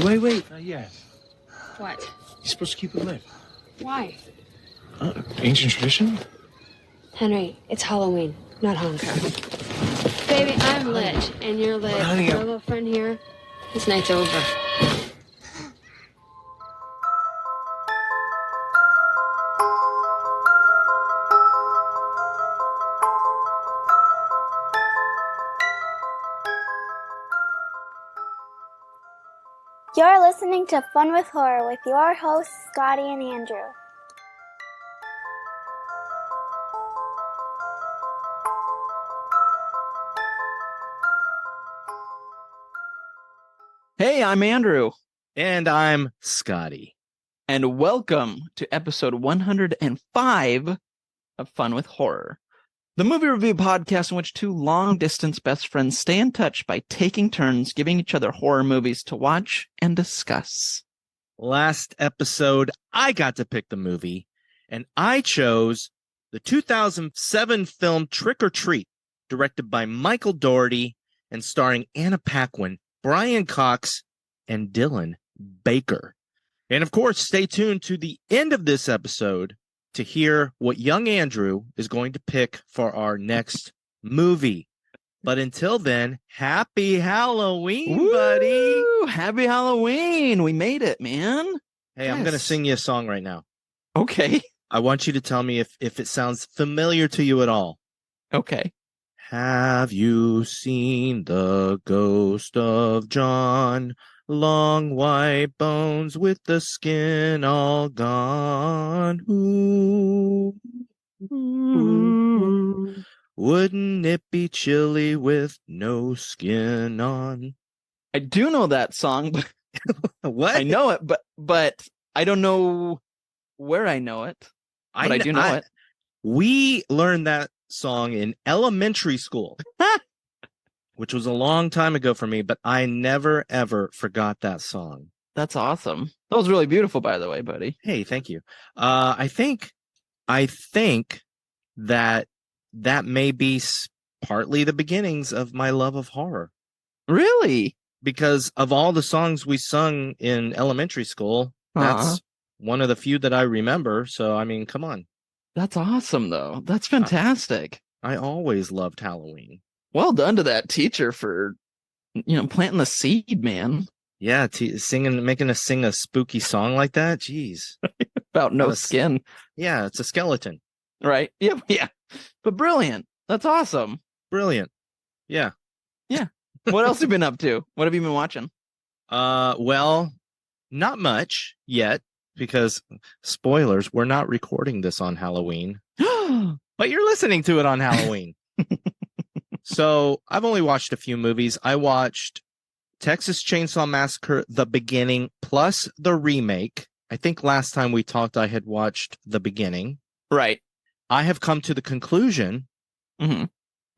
Wait. Not yet. What? You're supposed to keep it lit. Why? Ancient tradition? Henry, it's Halloween, not Hanukkah. Baby, I'm lit, and you're lit. Honey, Your little friend here, this night's over. You're listening to Fun with Horror with your hosts, Scotty and Andrew. Hey, I'm Andrew. And I'm Scotty. And welcome to episode 105 of Fun with Horror, the movie review podcast in which two long-distance best friends stay in touch by taking turns giving each other horror movies to watch and discuss. Last episode, I got to pick the movie, and I chose the 2007 film Trick or Treat, directed by Michael Dougherty and starring Anna Paquin, Brian Cox, and Dylan Baker. And of course, stay tuned to the end of this episode to hear what young Andrew is going to pick for our next movie. But until then, happy Halloween, Woo! buddy. Happy Halloween. We made it, man. Hey, Yes. I'm going to sing you a song right now. Okay. I want you to tell me if it sounds familiar to you at all. Okay. Have you seen the ghost of John? Long white bones with the skin all gone. Ooh. Wouldn't it be chilly with no skin on? I do know that song, but What? I know it, but I don't know where I know it. But I do know it. We learned that song in elementary school, which was a long time ago for me, but I never, ever forgot that song. That's awesome. That was really beautiful, by the way, buddy. Hey, thank you. I think that may be partly the beginnings of my love of horror. Really? Because of all the songs we sung in elementary school, that's one of the few that I remember. So, I mean, come on. That's awesome, though. That's fantastic. I always loved Halloween. Well done to that teacher for, planting the seed, man. Yeah, making us sing a spooky song like that. Jeez. About no skin. Yeah, it's a skeleton. Right? Yeah. But brilliant. That's awesome. Brilliant. Yeah. Yeah. What else have you been up to? What have you been watching? Well, not much yet because spoilers, we're not recording this on Halloween. But you're listening to it on Halloween. So I've only watched a few movies. I watched Texas Chainsaw Massacre, the beginning, plus the remake. I think last time we talked, I had watched the beginning. Right. I have come to the conclusion, and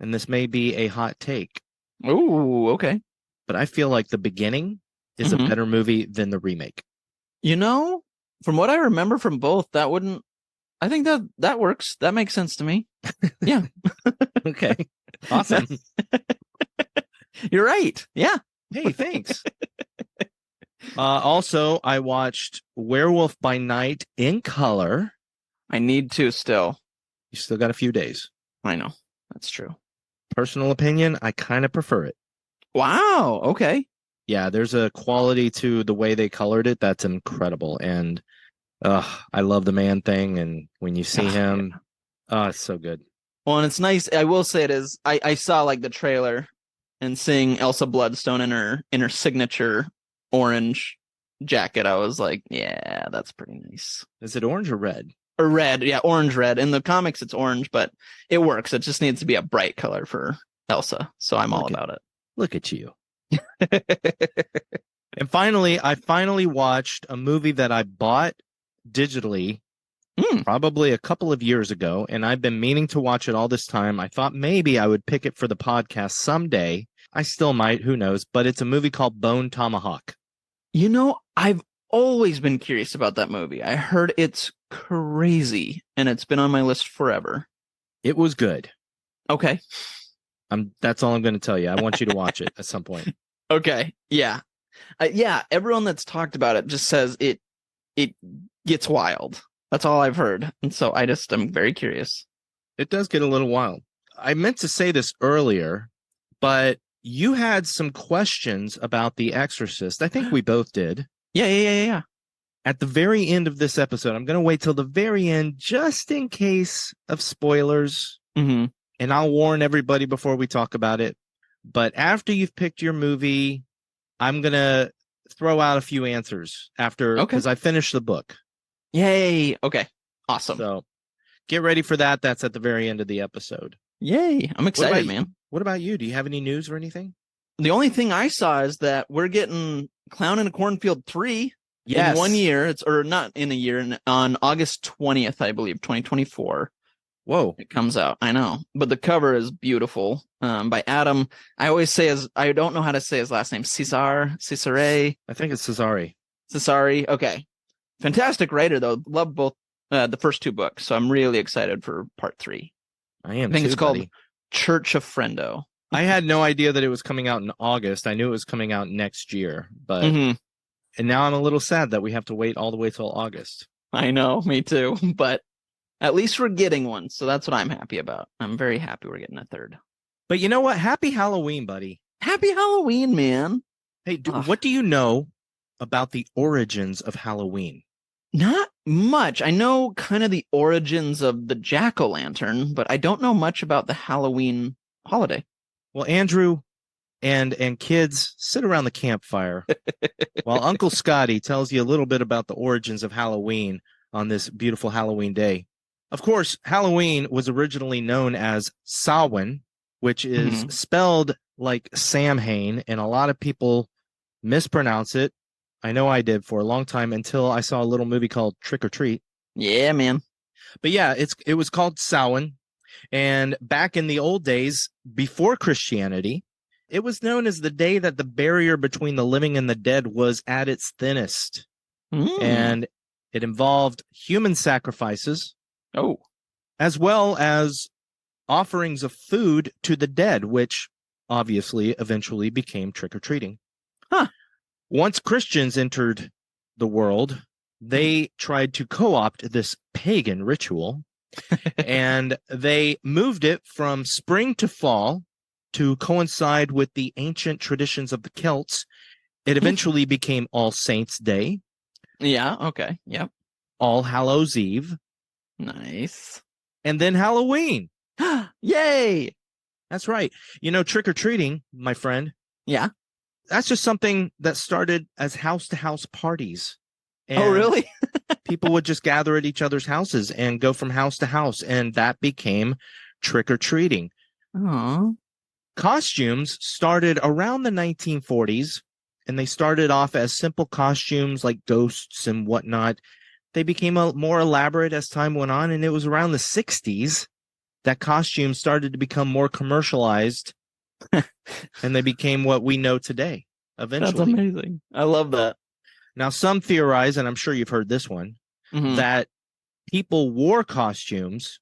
this may be a hot take. Ooh, okay. But I feel like the beginning is a better movie than the remake. From what I remember from both, I think that works. That makes sense to me. Yeah. Okay. Awesome. You're right. Yeah. Hey, thanks. Also, I watched Werewolf by Night in color. I need to still. You still got a few days. I know. That's true. Personal opinion, I kind of prefer it. Wow. Okay. Yeah, there's a quality to the way they colored it that's incredible. And I love the man thing. And when you see him, it's so good. Well, and it's nice. I will say it is. I saw like the trailer and seeing Elsa Bloodstone in her signature orange jacket. I was like, yeah, that's pretty nice. Is it orange or red? Or red. Yeah, orange, red. In the comics, it's orange, but it works. It just needs to be a bright color for Elsa. So I'm all about it. Look at you. And finally, I watched a movie that I bought digitally probably a couple of years ago, and I've been meaning to watch it all this time. I thought maybe I would pick it for the podcast someday. I still might, who knows, but it's a movie called Bone Tomahawk. I've always been curious about that movie. I heard it's crazy, and it's been on my list forever. It was good. Okay. That's all I'm going to tell you. I want you to watch it at some point. Okay. Yeah. Yeah, everyone that's talked about it just says it gets wild. That's all I've heard. And so I'm very curious. It does get a little wild. I meant to say this earlier, but you had some questions about The Exorcist. I think we both did. Yeah. At the very end of this episode, I'm going to wait till the very end just in case of spoilers. Mm-hmm. And I'll warn everybody before we talk about it. But after you've picked your movie, I'm going to throw out a few answers after, because I finished the book. Yay. Okay. Awesome. So get ready for that. That's at the very end of the episode. Yay. I'm excited, man. What about you? Do you have any news or anything? The only thing I saw is that we're getting Clown in a Cornfield 3 in 1 year. Or not in a year, on August 20th, I believe, 2024. Whoa. It comes out. I know. But the cover is beautiful. By Adam. I don't know how to say his last name. Cesare. I think it's Cesare. Okay. Fantastic writer, though. Love both the first two books. So I'm really excited for part 3. I think it's called Church of Friendo. I had no idea that it was coming out in August. I knew it was coming out next year, but and now I'm a little sad that we have to wait all the way till August. I know, me too. But at least we're getting one, so that's what I'm happy about. I'm very happy we're getting a third. But you know what? Happy Halloween, buddy. Happy Halloween, man. Hey, what do you know about the origins of Halloween? Not much. I know kind of the origins of the jack-o'-lantern, but I don't know much about the Halloween holiday. Well, Andrew and kids, sit around the campfire while Uncle Scotty tells you a little bit about the origins of Halloween on this beautiful Halloween day. Of course, Halloween was originally known as Samhain, which is spelled like Samhain, and a lot of people mispronounce it. I know I did for a long time until I saw a little movie called Trick or Treat. Yeah, man. But yeah, it was called Samhain. And back in the old days, before Christianity, it was known as the day that the barrier between the living and the dead was at its thinnest. And it involved human sacrifices. As well as offerings of food to the dead, which obviously eventually became trick-or-treating. Once Christians entered the world, they tried to co-opt this pagan ritual, and they moved it from spring to fall to coincide with the ancient traditions of the Celts. It eventually became All Saints' Day. Yeah, okay. Yep. All Hallows' Eve. Nice. And then Halloween. Yay! That's right. You know, trick-or-treating, my friend. Yeah. That's just something that started as house-to-house parties. And oh, really? people would just gather at each other's houses and go from house to house, and that became trick-or-treating. Aww. Costumes started around the 1940s, and they started off as simple costumes like ghosts and whatnot. They became more elaborate as time went on, and it was around the 60s that costumes started to become more commercialized, and they became what we know today, eventually. That's amazing. I love that. Now, some theorize, and I'm sure you've heard this one, that people wore costumes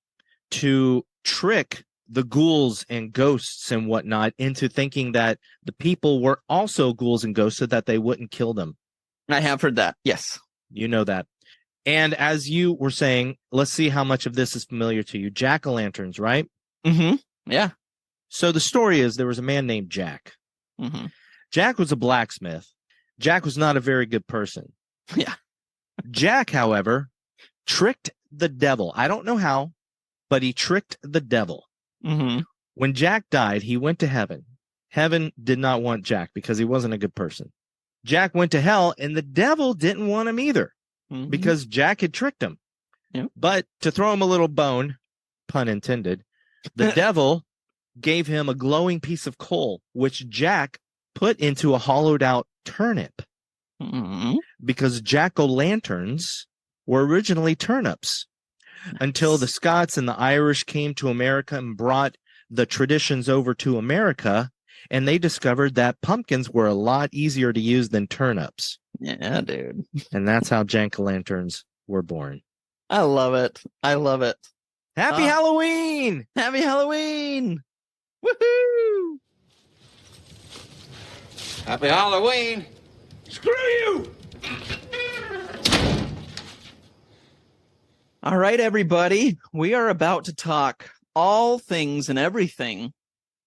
to trick the ghouls and ghosts and whatnot into thinking that the people were also ghouls and ghosts so that they wouldn't kill them. I have heard that. Yes. You know that. And as you were saying, let's see how much of this is familiar to you. Jack-o'-lanterns, right? Yeah. So the story is there was a man named Jack. Jack was a blacksmith. Jack was not a very good person. Yeah. Jack, however, tricked the devil. I don't know how, but he tricked the devil. When Jack died, he went to heaven. Heaven did not want Jack because he wasn't a good person. Jack went to hell, and the devil didn't want him either because Jack had tricked him. But to throw him a little bone, pun intended, the devil gave him a glowing piece of coal, which Jack put into a hollowed out turnip because jack-o'-lanterns were originally turnips until the Scots and the Irish came to America and brought the traditions over to America, and they discovered that pumpkins were a lot easier to use than turnips. Yeah, dude. And that's how jack-o'-lanterns were born. I love it. I love it. Happy Halloween! Happy Halloween! Woohoo! Happy Halloween! Screw you! All right, everybody. We are about to talk all things and everything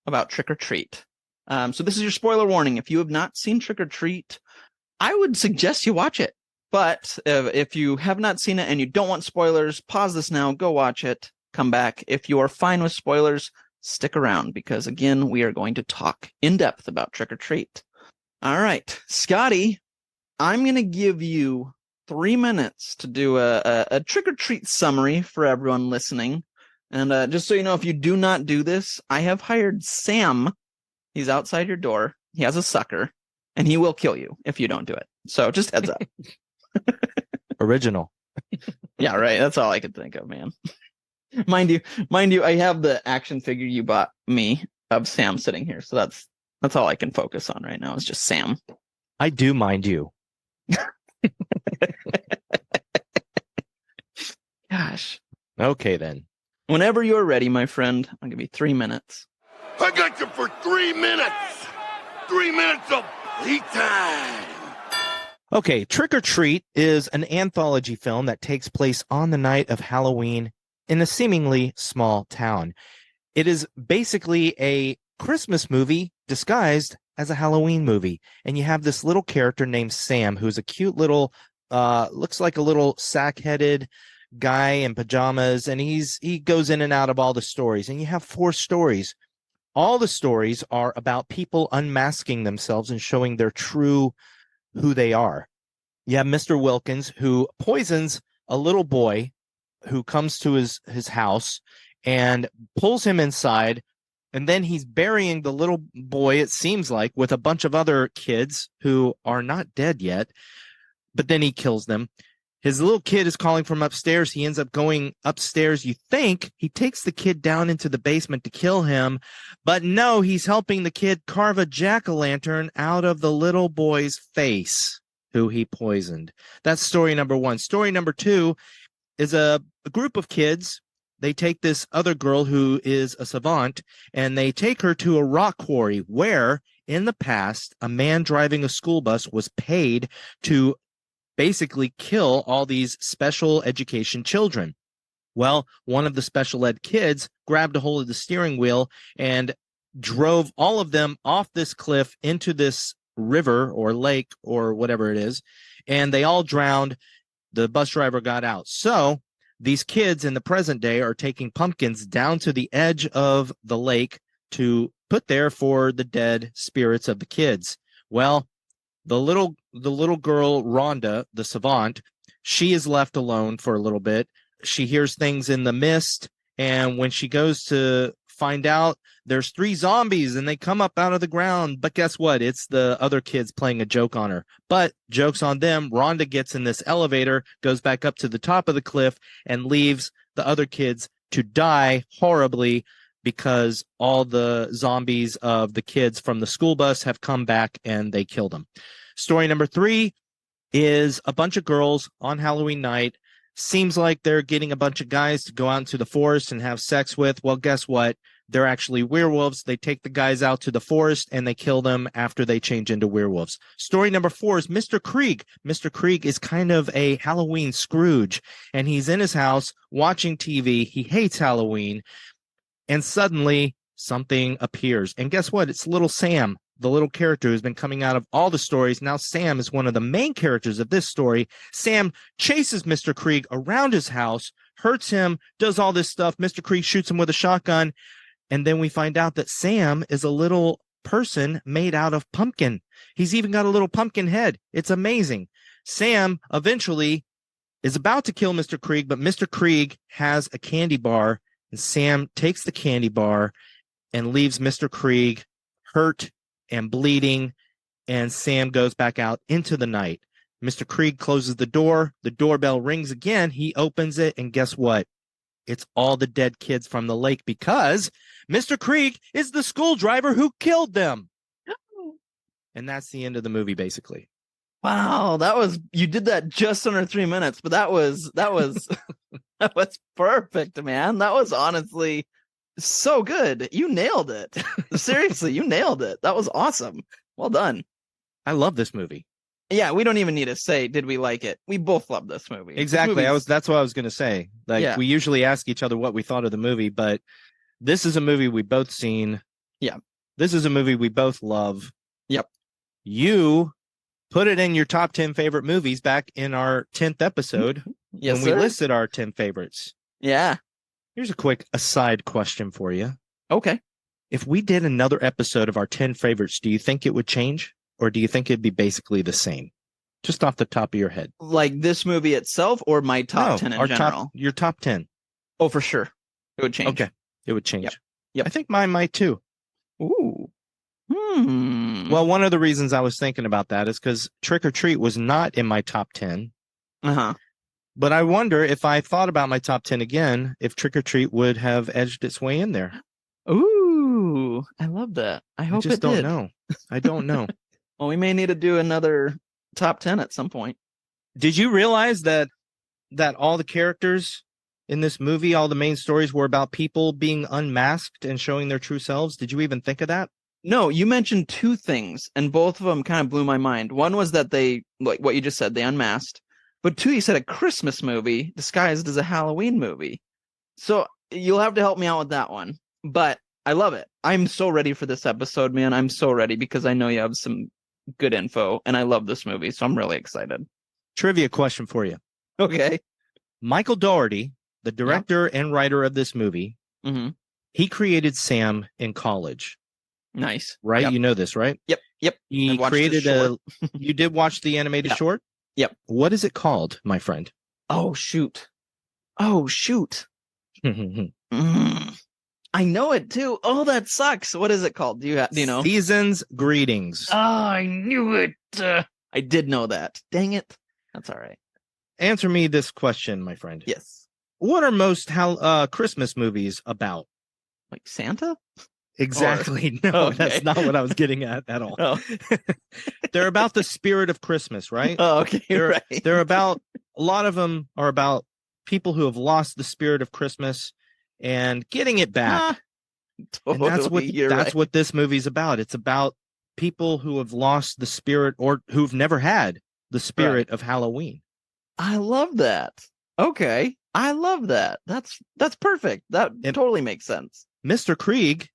about Trick or Treat. So this is your spoiler warning. If you have not seen Trick or Treat, I would suggest you watch it. But if you have not seen it and you don't want spoilers, pause this now, go watch it, come back. If you are fine with spoilers, stick around because, again, we are going to talk in depth about Trick or Treat. All right, Scotty, I'm going to give you 3 minutes to do a Trick or Treat summary for everyone listening. And just so you know, if you do not do this, I have hired Sam. He's outside your door. He has a sucker, and he will kill you if you don't do it. So just heads up. Original. Yeah, right. That's all I could think of, man. Mind you, I have the action figure you bought me of Sam sitting here. So that's all I can focus on right now is just Sam. I do mind you. Gosh. Okay, then. Whenever you're ready, my friend, I'll give you 3 minutes. I got you for 3 minutes. 3 minutes of playtime. Okay, Trick or Treat is an anthology film that takes place on the night of Halloween in a seemingly small town. It is basically a Christmas movie disguised as a Halloween movie. And you have this little character named Sam, who's a cute little, looks like a little sack-headed guy in pajamas. And he goes in and out of all the stories. And you have 4 stories. All the stories are about people unmasking themselves and showing their true who they are. You have Mr. Wilkins, who poisons a little boy who comes to his house and pulls him inside. And then he's burying the little boy, it seems like, with a bunch of other kids who are not dead yet. But then he kills them. His little kid is calling from upstairs. He ends up going upstairs. You think he takes the kid down into the basement to kill him. But no, he's helping the kid carve a jack-o'-lantern out of the little boy's face, who he poisoned. That's story number 1. Story number 2 is a group of kids. They take this other girl who is a savant, and they take her to a rock quarry where, in the past, a man driving a school bus was paid to basically kill all these special education children. Well, one of the special ed kids grabbed a hold of the steering wheel and drove all of them off this cliff into this river or lake or whatever it is, and they all drowned. The bus driver got out. So these kids in the present day are taking pumpkins down to the edge of the lake to put there for the dead spirits of the kids. Well, the little girl, Rhonda, the savant, she is left alone for a little bit. She hears things in the mist, and when she goes to find out, there's 3 zombies, and they come up out of the ground. But guess what? It's the other kids playing a joke on her. But joke's on them. Rhonda gets in this elevator, goes back up to the top of the cliff, and leaves the other kids to die horribly because all the zombies of the kids from the school bus have come back and they killed them. Story number 3 is a bunch of girls on Halloween night. Seems like they're getting a bunch of guys to go out into the forest and have sex with. Well, guess what? They're actually werewolves. They take the guys out to the forest and they kill them after they change into werewolves. Story number 4 is Mr. Krieg. Mr. Krieg is kind of a Halloween Scrooge, and he's in his house watching TV. He hates Halloween, and suddenly something appears. And guess what? It's little Sam, the little character who's been coming out of all the stories. Now Sam is one of the main characters of this story. Sam chases Mr. Krieg around his house, hurts him, does all this stuff. Mr. Krieg shoots him with a shotgun. And then we find out that Sam is a little person made out of pumpkin. He's even got a little pumpkin head. It's amazing. Sam eventually is about to kill Mr. Krieg, but Mr. Krieg has a candy bar, and Sam takes the candy bar and leaves Mr. Krieg hurt and bleeding, and Sam goes back out into the night. Mr. Krieg closes the door. The doorbell rings again. He opens it, and guess what? It's all the dead kids from the lake because Mr. Krieg is the school driver who killed them. And that's the end of the movie, basically. Wow, you did that just under 3 minutes, but that was that was perfect, man. That was honestly so good. You nailed it. Seriously, you nailed it. That was awesome. Well done. I love this movie. Yeah, we don't even need to say, did we like it? We both love this movie. Exactly. That's what I was going to say. Like, Yeah. we usually ask each other what we thought of the movie, but this is a movie we both seen. Yeah. This is a movie we both love. Yep. You put it in your top 10 favorite movies back in our 10th episode Yes, when sir. we listed our 10 favorites. Yeah. Here's a quick aside question for you. Okay. If we did another episode of our 10 favorites, do you think it would change? Or do you think it'd be basically the same? Just off the top of your head. Like this movie itself or my top 10 in general? Your top 10. Oh, for sure. It would change. Okay. It would change. Yep. I think mine might too. Ooh. Well, one of the reasons I was thinking about that is because Trick or Treat was not in my top 10. Uh-huh. But I wonder if I thought about my top 10 again, if Trick or Treat would have edged its way in there. Ooh. I love that. I hope just it did. don't know. I don't know. Well, we may need to do another top 10 at some point. Did you realize that all the characters in this movie, all the main stories were about people being unmasked and showing their true selves? Did you even think of that? No, you mentioned two things, and both of them kind of blew my mind. One was that they, like what you just said, they unmasked. But two, you said a Christmas movie disguised as a Halloween movie. So you'll have to help me out with that one. But I love it. I'm so ready for this episode, man. I'm so ready because I know you have some good info, and I love this movie, so I'm really excited. Trivia question for you. Okay. Michael Dougherty, the director and writer of this movie, he created Sam in college. Nice. Right? Yep. You know this, right? Yep. He created you did watch the animated short? Yep. What is it called, my friend? Oh, shoot. Mm. I know it too. Oh, that sucks. What is it called? Do you know? Season's Greetings. Oh, I knew it. I did know that. Dang it. That's all right. Answer me this question, my friend. Yes. What are most Christmas movies about? Like Santa? Exactly. Or... No, okay. That's not what I was getting at all. Oh. They're about the spirit of Christmas, right? Oh, okay. They're about, a lot of them are about people who have lost the spirit of Christmas and getting it back. Totally, and that's what this movie's about. It's about people who have lost the spirit or who've never had the spirit of Halloween. I love that. Okay. I love that. That's perfect. That totally makes sense. Mr. Krieg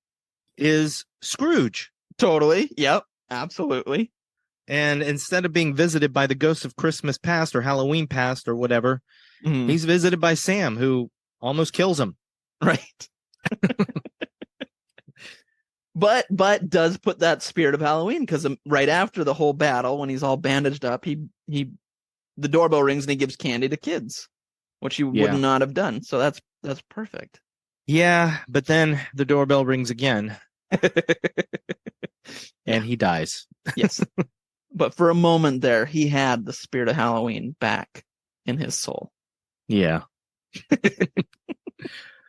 is Scrooge. Totally. Yep. Absolutely. And instead of being visited by the ghosts of Christmas past or Halloween past or whatever, he's visited by Sam, who almost kills him. Right. but does put that spirit of Halloween, because right after the whole battle, when he's all bandaged up, the doorbell rings and he gives candy to kids, which he would not have done. So that's perfect. Yeah, but then the doorbell rings again. And he dies. Yes. But for a moment there, he had the spirit of Halloween back in his soul. Yeah.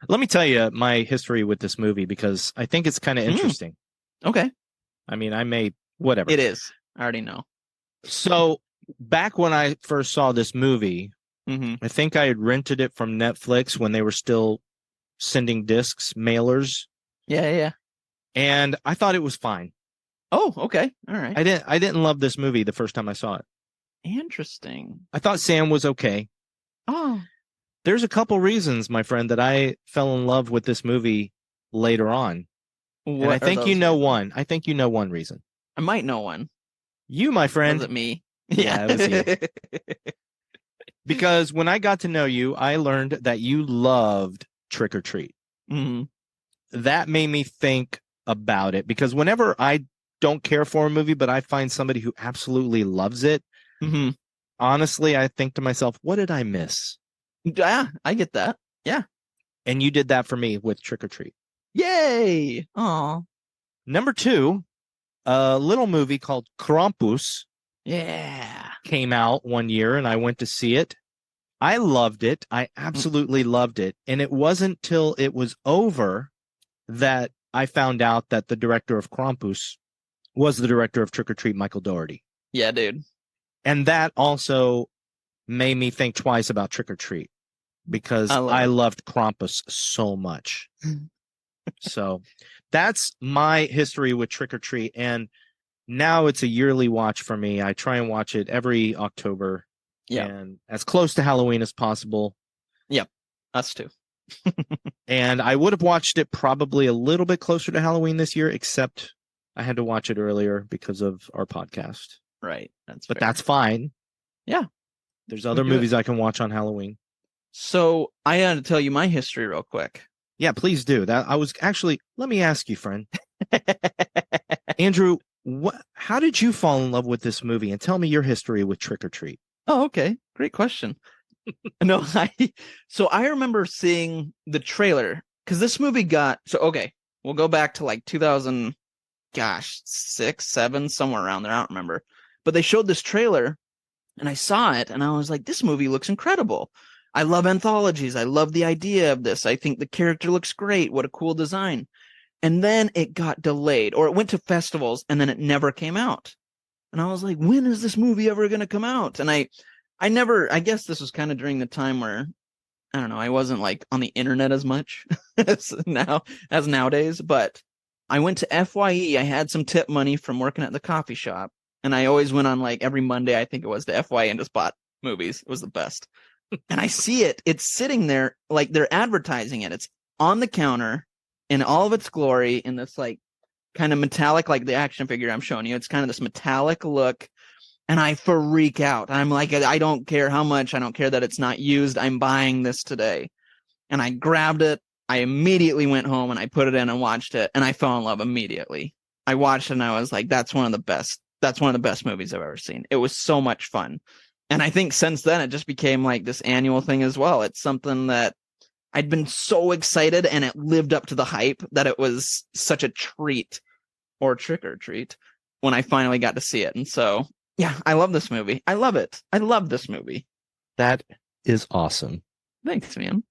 Let me tell you my history with this movie, because I think it's kind of interesting. Okay. I mean, whatever. It is. I already know. So back when I first saw this movie, I think I had rented it from Netflix when they were still sending discs, mailers. Yeah. And I thought it was fine. Oh, okay. All right. I didn't love this movie the first time I saw it. Interesting. I thought Sam was okay. Oh. There's a couple reasons, my friend, that I fell in love with this movie later on. And I think you know one. I think you know one reason. I might know one. You, my friend. Was it me? Yeah, it was you. Because when I got to know you, I learned that you loved Trick or Treat. That made me think about it, because whenever I don't care for a movie, but I find somebody who absolutely loves it, honestly, I think to myself, what did I miss? Yeah, I get that. Yeah. And you did that for me with Trick or Treat. Yay. Aw. Number 2, a little movie called Krampus. Yeah. Came out one year and I went to see it. I loved it. I absolutely loved it. And it wasn't till it was over that I found out that the director of Krampus was the director of Trick or Treat, Michael Dougherty. Yeah, dude. And that also made me think twice about Trick or Treat, because I loved Krampus so much. So that's my history with Trick or Treat. And now it's a yearly watch for me. I try and watch it every October. Yeah. And as close to Halloween as possible. Yep. Us too. And I would have watched it probably a little bit closer to Halloween this year, except I had to watch it earlier because of our podcast. Right. But that's fine. Yeah. There's other movies I can watch on Halloween. So I had to tell you my history real quick. Yeah, please do. Let me ask you, friend. Andrew, how did you fall in love with this movie? And tell me your history with Trick or Treat. Oh, okay. Great question. No, so I remember seeing the trailer because this movie we'll go back to like 2000, 6, 7, somewhere around there. I don't remember. But they showed this trailer and I saw it and I was like, this movie looks incredible. I love anthologies. I love the idea of this. I think the character looks great. What a cool design. And then it got delayed or it went to festivals and then it never came out. And I was like, when is this movie ever going to come out? And I guess this was kind of during the time where, I don't know, I wasn't like on the internet as much as nowadays, but I went to FYE. I had some tip money from working at the coffee shop. And I always went on like every Monday, I think it was, to FYE and just bought movies. It was the best. And I see it. It's sitting there like they're advertising it. It's on the counter in all of its glory in this like kind of metallic, like the action figure I'm showing you. It's kind of this metallic look. And I freak out. I'm like, I don't care how much. I don't care that it's not used. I'm buying this today. And I grabbed it. I immediately went home and I put it in and watched it. And I fell in love immediately. I watched it and I was like, that's one of the best. That's one of the best movies I've ever seen. It was so much fun. And I think since then, it just became like this annual thing as well. It's something that I'd been so excited and it lived up to the hype that it was such a treat or trick or treat when I finally got to see it. And so, yeah, I love this movie. I love it. I love this movie. That is awesome. Thanks, man.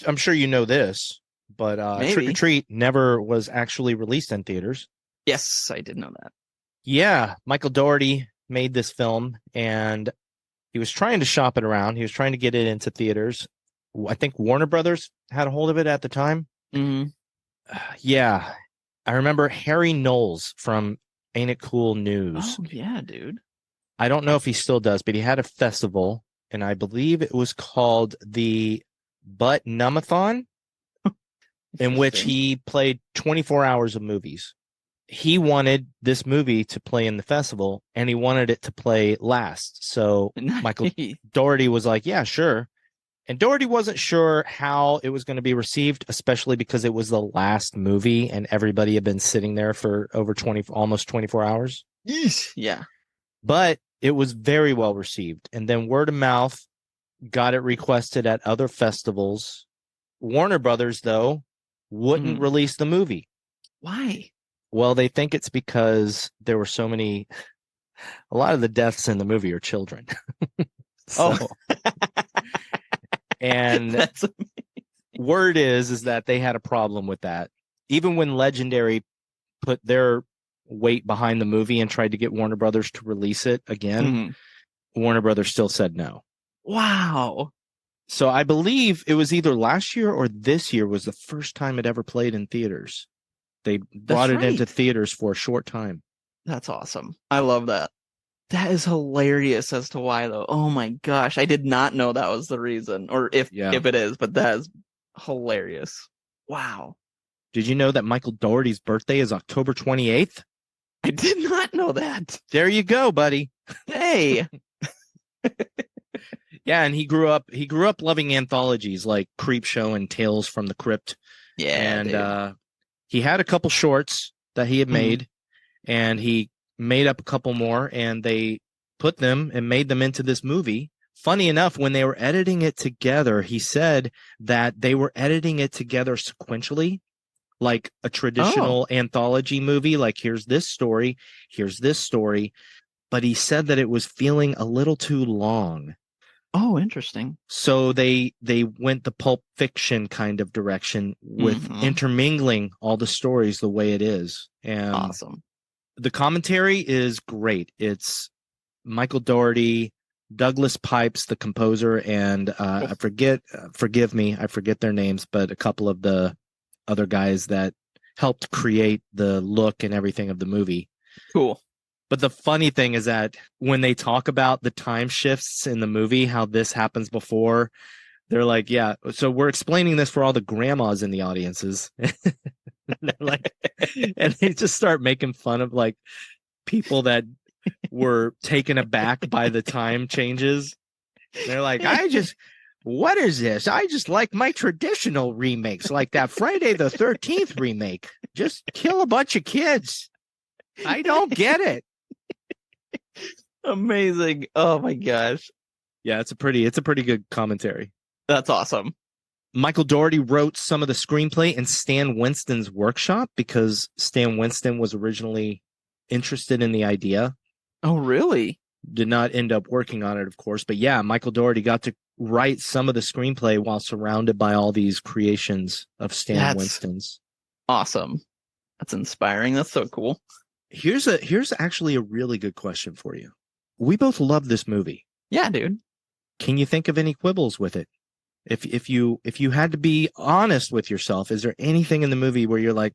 I'm sure you know this, but Trick or Treat never was actually released in theaters. Yes, I did know that. Yeah, Michael Dougherty made this film, and he was trying to shop it around. He was trying to get it into theaters. I think Warner Brothers had a hold of it at the time. Mm-hmm. Yeah, I remember Harry Knowles from Ain't It Cool News. Oh, yeah, dude. I don't know if he still does, but he had a festival, and I believe it was called the Butt Numathon, in which he played 24 hours of movies. He wanted this movie to play in the festival, and he wanted it to play last. So Michael Dougherty was like, yeah, sure. And Dougherty wasn't sure how it was going to be received, especially because it was the last movie and everybody had been sitting there for over almost 24 hours. Yeah. But it was very well received. And then word of mouth got it requested at other festivals. Warner Brothers, though, wouldn't release the movie. Why? Well, they think it's because there were a lot of the deaths in the movie are children. And that's word is that they had a problem with that. Even when Legendary put their weight behind the movie and tried to get Warner Brothers to release it again, Warner Brothers still said no. Wow. So I believe it was either last year or this year was the first time it ever played in theaters. They brought it into theaters for a short time. That's awesome. I love that. That is hilarious as to why, though. Oh my gosh. I did not know that was the reason, or if it is, but that is hilarious. Wow. Did you know that Michael Dougherty's birthday is October 28th? I did not know that. There you go, buddy. Hey. Yeah, and he grew up loving anthologies like Creepshow and Tales from the Crypt. Yeah. And he had a couple shorts that he had made, and he made up a couple more, and they put them and made them into this movie. Funny enough, when they were editing it together, he said that they were editing it together sequentially, like a traditional anthology movie. Like, here's this story, but he said that it was feeling a little too long. Oh, interesting. So they went the Pulp Fiction kind of direction with intermingling all the stories the way it is. And awesome. The commentary is great. It's Michael Dougherty, Douglas Pipes, the composer, and forgive me, I forget their names, but a couple of the other guys that helped create the look and everything of the movie. Cool. But the funny thing is that when they talk about the time shifts in the movie, how this happens before, they're like, yeah, so we're explaining this for all the grandmas in the audiences. Like, and they just start making fun of like people that were taken aback by the time changes. They're like, what is this? I just like my traditional remakes, like that Friday the 13th remake. Just kill a bunch of kids. I don't get it. Amazing. Oh my gosh. Yeah, it's a pretty good commentary. That's awesome. Michael Dougherty wrote some of the screenplay in Stan Winston's workshop because Stan Winston was originally interested in the idea. Oh, really? Did not end up working on it, of course. But yeah, Michael Dougherty got to write some of the screenplay while surrounded by all these creations of Stan Winston's. Awesome. That's inspiring. That's so cool. Here's actually a really good question for you. We both love this movie. Yeah, dude. Can you think of any quibbles with it? If you had to be honest with yourself, is there anything in the movie where you're like,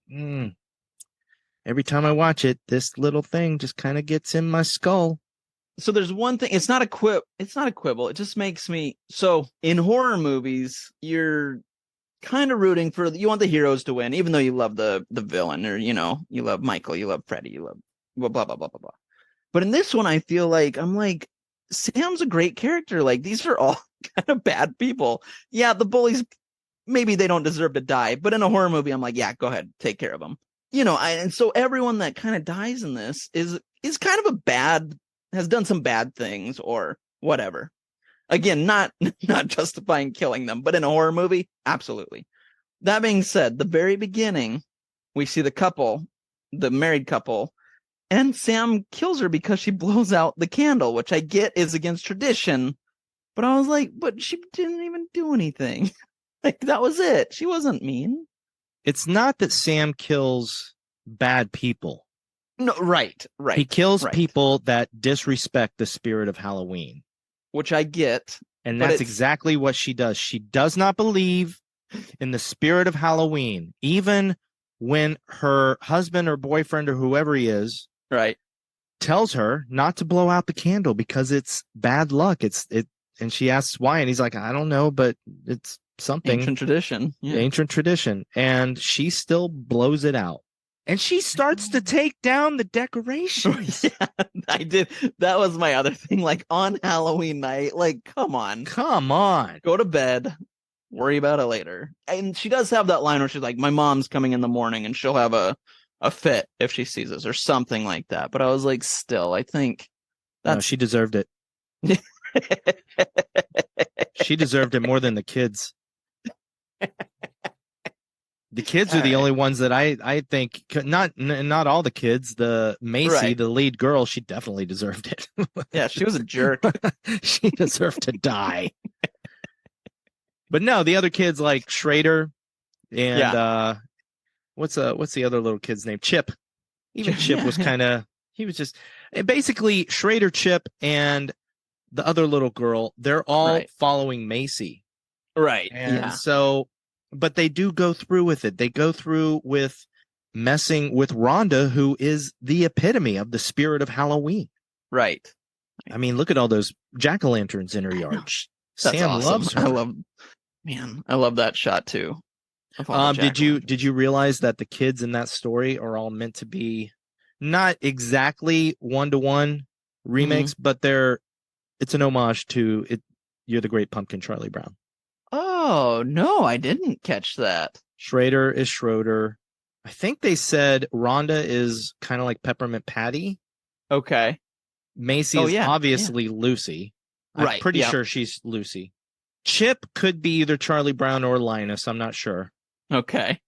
every time I watch it, this little thing just kind of gets in my skull? So there's one thing. It's not a quibble. It just makes me so in horror movies, you're kind of rooting for you want the heroes to win, even though you love the villain, or you love Michael, you love Freddy, you love blah blah blah blah blah blah. But in this one, I feel like I'm like Sam's a great character. Like these are all kind of bad people. Yeah, the bullies, maybe they don't deserve to die, but in a horror movie, I'm like, yeah, go ahead, take care of them. And so everyone that kind of dies in this is kind of has done some bad things or whatever. Again, not justifying killing them, but in a horror movie, absolutely. That being said, the very beginning, we see the couple, the married couple, and Sam kills her because she blows out the candle, which I get is against tradition. But I was like, but she didn't even do anything. Like, that was it. She wasn't mean. It's not that Sam kills bad people. No, right. He kills people that disrespect the spirit of Halloween. Which I get. And that's exactly what she does. She does not believe in the spirit of Halloween, even when her husband or boyfriend or whoever he is tells her not to blow out the candle because it's bad luck. And she asks why, and he's like, I don't know, but it's something. Ancient tradition. Yeah. Ancient tradition. And she still blows it out. And she starts to take down the decorations. Yeah, I did. That was my other thing. Like on Halloween night, like, come on. Go to bed. Worry about it later. And she does have that line where she's like, my mom's coming in the morning and she'll have a fit if she sees us or something like that. But I was like, still, I think she deserved it. She deserved it more than the kids. The kids are the only ones that I think not all the kids. The Macy, the lead girl, she definitely deserved it. Yeah, she was a jerk. She deserved to die. But no, the other kids like Schrader and what's the other little kid's name? Chip. Even Chip was he was just basically Schrader, Chip, and the other little girl. They're all following Macy. Right. And so, but they do go through with it. They go through with messing with Rhonda, who is the epitome of the spirit of Halloween. Right. I mean, look at all those jack-o'-lanterns in her yard. Sam awesome. loves her. I love that shot too. Did you realize that the kids in that story are all meant to be not exactly one-to-one remakes, but it's an homage to it. You're the Great Pumpkin, Charlie Brown. Oh, no, I didn't catch that. Schrader is Schroeder. I think they said Rhonda is kind of like Peppermint Patty. Okay. Macy is obviously Lucy. I'm pretty sure she's Lucy. Chip could be either Charlie Brown or Linus. I'm not sure. Okay.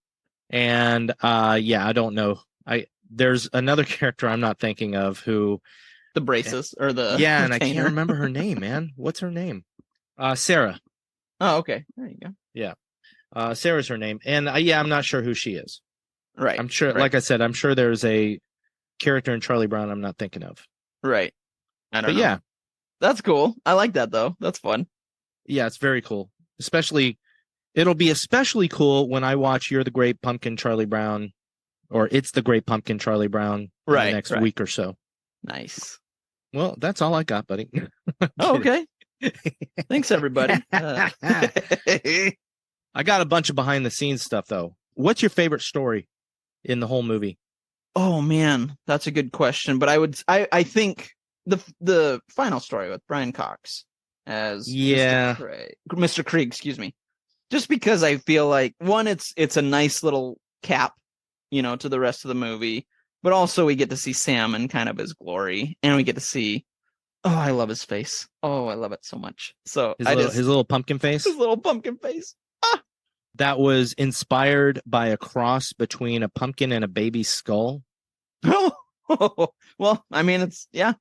And I don't know. There's another character I'm not thinking of who the braces or the and I can't remember her name, man. What's her name? Sarah. Oh, okay. There you go. Yeah. Sarah's her name. And I'm not sure who she is. Right. I'm sure, like I said, I'm sure there's a character in Charlie Brown I'm not thinking of. Right. I don't know. Yeah. That's cool. I like that though. That's fun. Yeah, it's very cool. It'll be especially cool when I watch You're the Great Pumpkin, Charlie Brown or It's the Great Pumpkin, Charlie Brown, in the Right, next right. week or so. Nice. Well, that's all I got, buddy. Oh, okay. Thanks, everybody. I got a bunch of behind the scenes stuff though. What's your favorite story in the whole movie? Oh man, that's a good question. But I think the final story with Brian Cox as Mr. Krieg, excuse me. Just because I feel like one, it's a nice little cap, to the rest of the movie, but also we get to see Sam in kind of his glory, and we get to see, I love his face. Oh, I love it so much. So His little pumpkin face. His little pumpkin face. That was inspired by a cross between a pumpkin and a baby skull. Oh, well, I mean, it's that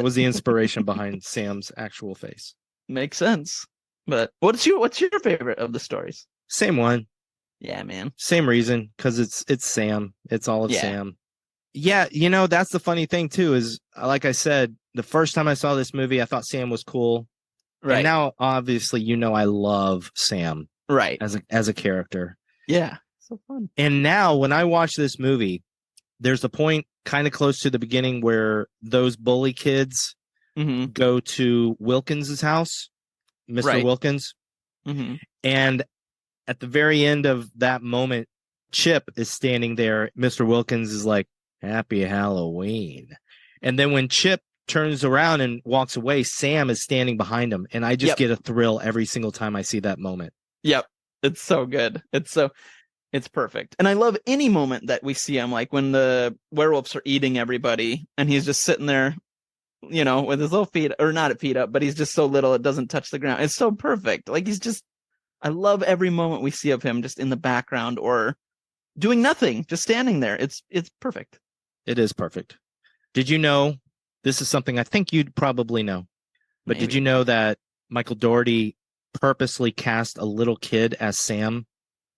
was the inspiration behind Sam's actual face. Makes sense. But what's your favorite of the stories? Same one. Yeah, man. Same reason, because it's Sam. It's all of Yeah. Sam. Yeah, that's the funny thing too, is like I said, the first time I saw this movie, I thought Sam was cool. Right. And now, obviously, I love Sam. Right. As a character. Yeah. So fun. And now when I watch this movie, there's a point kind of close to the beginning where those bully kids go to Wilkins's house, Mr. Right. Wilkins. Mm-hmm. And at the very end of that moment, Chip is standing there. Mr. Wilkins is like, "Happy Halloween." And then when Chip turns around and walks away, Sam is standing behind him. And I just get a thrill every single time I see that moment. Yep. It's so good. It's perfect. And I love any moment that we see him, like when the werewolves are eating everybody and he's just sitting there, with his little feet, or not feet up, but he's just so little it doesn't touch the ground. It's so perfect. Like I love every moment we see of him just in the background or doing nothing, just standing there. It's perfect. It is perfect. Did you know, this is something I think you'd probably know, but Maybe. Did you know that Michael Dougherty purposely cast a little kid as Sam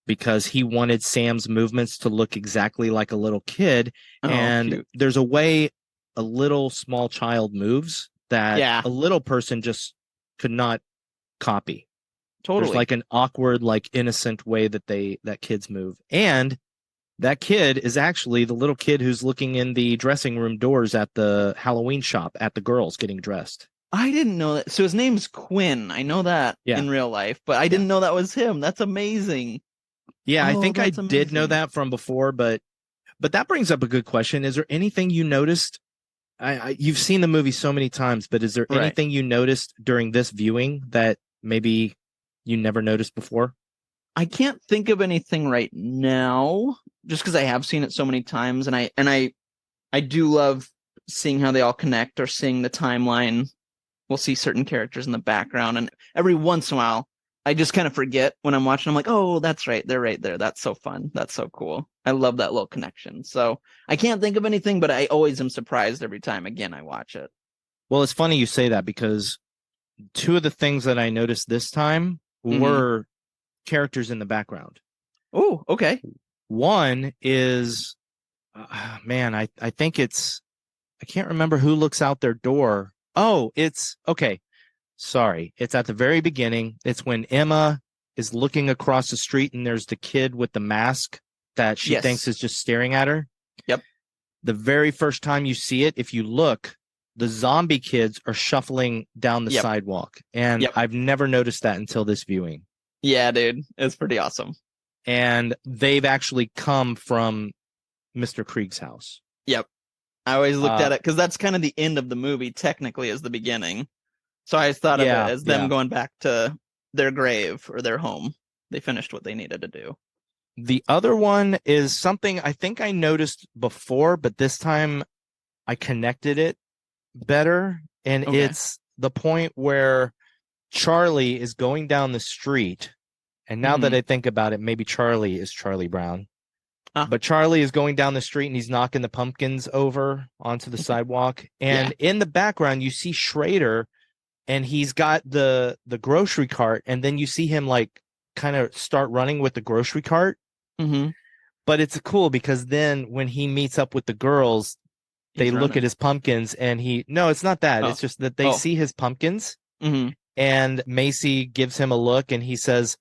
because he wanted Sam's movements to look exactly like a little kid? And cute. There's a way a little small child moves that a little person just could not copy. Totally. There's like an awkward, like innocent way that kids move. And that kid is actually the little kid who's looking in the dressing room doors at the Halloween shop at the girls getting dressed. I didn't know that. So his name's Quinn. I know that in real life, but I didn't know that was him. That's amazing. Yeah, I think I that's did know amazing. that from before, but that brings up a good question. Is there anything you noticed? You've seen the movie so many times, but is there anything you noticed during this viewing that maybe you never noticed before? I can't think of anything right now, just because I have seen it so many times, and I do love seeing how they all connect or seeing the timeline. We'll see certain characters in the background, and every once in a while, I just kind of forget when I'm watching. I'm like, oh, that's right. They're right there. That's so fun. That's so cool. I love that little connection. So I can't think of anything, but I always am surprised every time again I watch it. Well, it's funny you say that because two of the things that I noticed this time were characters in the background. Oh, okay. One is, I think I can't remember who looks out their door. Oh, it's okay. Sorry. It's at the very beginning. It's when Emma is looking across the street and there's the kid with the mask that she thinks is just staring at her. Yep. The very first time you see it, if you look, the zombie kids are shuffling down the sidewalk. And I've never noticed that until this viewing. Yeah, dude. It's pretty awesome. And they've actually come from Mr. Krieg's house. Yep. I always looked at it because that's kind of the end of the movie, technically, as the beginning. So I thought of it as them going back to their grave or their home. They finished what they needed to do. The other one is something I think I noticed before, but this time I connected it better. And it's the point where Charlie is going down the street. And now that I think about it, maybe Charlie is Charlie Brown. But Charlie is going down the street and he's knocking the pumpkins over onto the sidewalk. And in the background, you see Schrader and he's got the grocery cart. And then you see him like kind of start running with the grocery cart. Mm-hmm. But it's cool because then when he meets up with the girls, they look at his pumpkins and no, it's not that. It's just that they see his pumpkins. Mm-hmm. And Macy gives him a look and he says,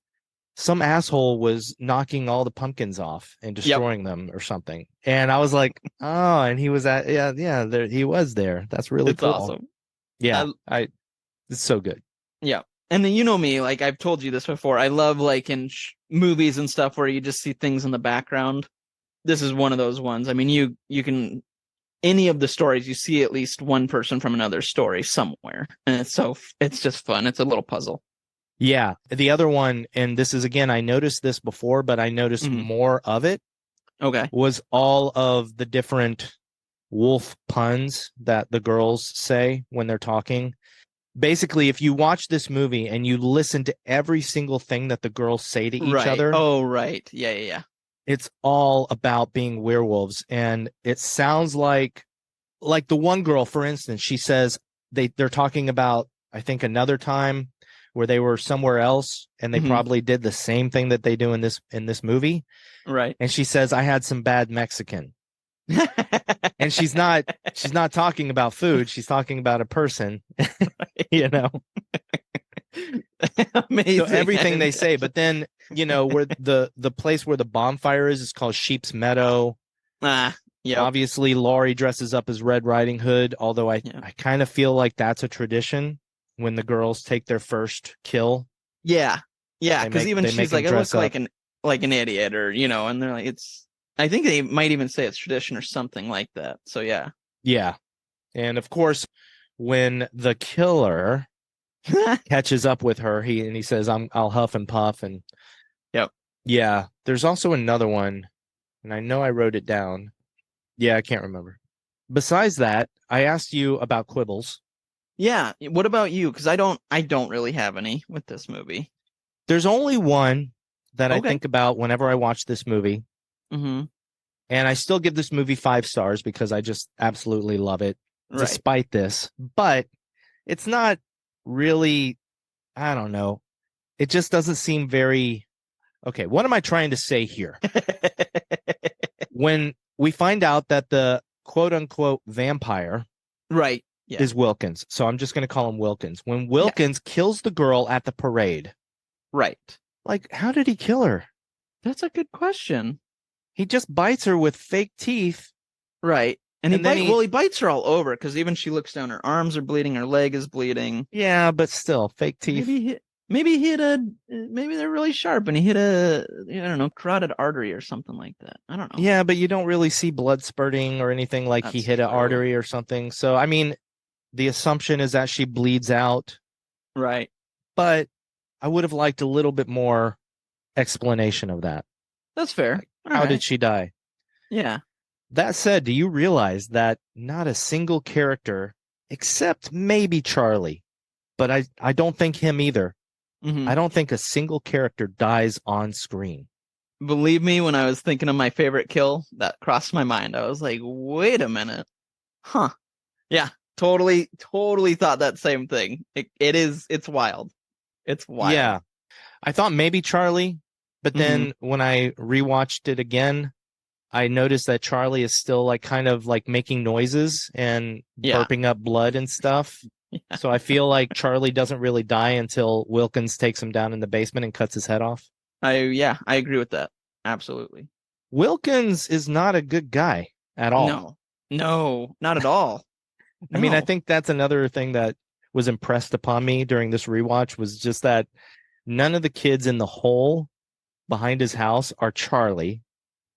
some asshole was knocking all the pumpkins off and destroying them or something. And I was like, oh, and he was there, he was there. That's really It's cool. awesome. Yeah, it's so good. Yeah. And then you know me, like I've told you this before. I love like in movies and stuff where you just see things in the background. This is one of those ones. I mean, you can any of the stories you see at least one person from another story somewhere, and it's just fun. It's a little puzzle. Yeah, the other one, and this is again, I noticed this before, but I noticed more of it. Okay. Was all of the different wolf puns that the girls say when they're talking. Basically, if you watch this movie and you listen to every single thing that the girls say to each other. Oh, right. Yeah. It's all about being werewolves. And it sounds like the one girl, for instance, she says they're talking about, I think, another time where they were somewhere else and they probably did the same thing that they do in this movie. Right. And she says, I had some bad Mexican. And she's not talking about food. She's talking about a person, you know. Amazing. So everything they say, but then, you know, where the place where the bonfire is called Sheep's Meadow. Yeah. Obviously, Laurie dresses up as Red Riding Hood, although I kind of feel like that's a tradition when the girls take their first kill. Yeah, because even she's like, I look like an idiot, or you know, and they're like, it's. I think they might even say it's tradition or something like that. So yeah, and of course, when the killer catches up with her, he says, I'll huff and puff, and there's also another one, and I know I wrote it down. Yeah, I can't remember. Besides that, I asked you about quibbles. Yeah. What about you? Because I don't really have any with this movie. There's only one that I think about whenever I watch this movie. Mm-hmm. And I still give this movie 5 stars because I just absolutely love it, despite this. But it's not really, I don't know. It just doesn't seem very... Okay, what am I trying to say here? When we find out that the quote-unquote vampire is Wilkins. So I'm just going to call him Wilkins. When Wilkins kills the girl at the parade. Right. Like, how did he kill her? That's a good question. He just bites her with fake teeth. Right. And he bites her all over, because even she looks down, her arms are bleeding, her leg is bleeding. Yeah, but still, fake teeth. Maybe they're really sharp and he hit I don't know, carotid artery or something like that. I don't know. Yeah, but you don't really see blood spurting or anything like he hit an artery or something. So, I mean, the assumption is that she bleeds out. Right. But I would have liked a little bit more explanation of that. That's fair. Like, how did she die? Yeah. That said, do you realize that not a single character, except maybe Charlie, but I don't think him either. Mm-hmm. I don't think a single character dies on screen. Believe me, when I was thinking of my favorite kill, that crossed my mind. I was like, wait a minute. Huh. Yeah, totally thought that same thing. It's wild. It's wild. Yeah. I thought maybe Charlie, but then when I rewatched it again, I noticed that Charlie is still like kind of like making noises and burping up blood and stuff. Yeah. So I feel like Charlie doesn't really die until Wilkins takes him down in the basement and cuts his head off. I agree with that. Absolutely. Wilkins is not a good guy at all. No, not at all. I mean, I think that's another thing that was impressed upon me during this rewatch was just that none of the kids in the hole behind his house are Charlie.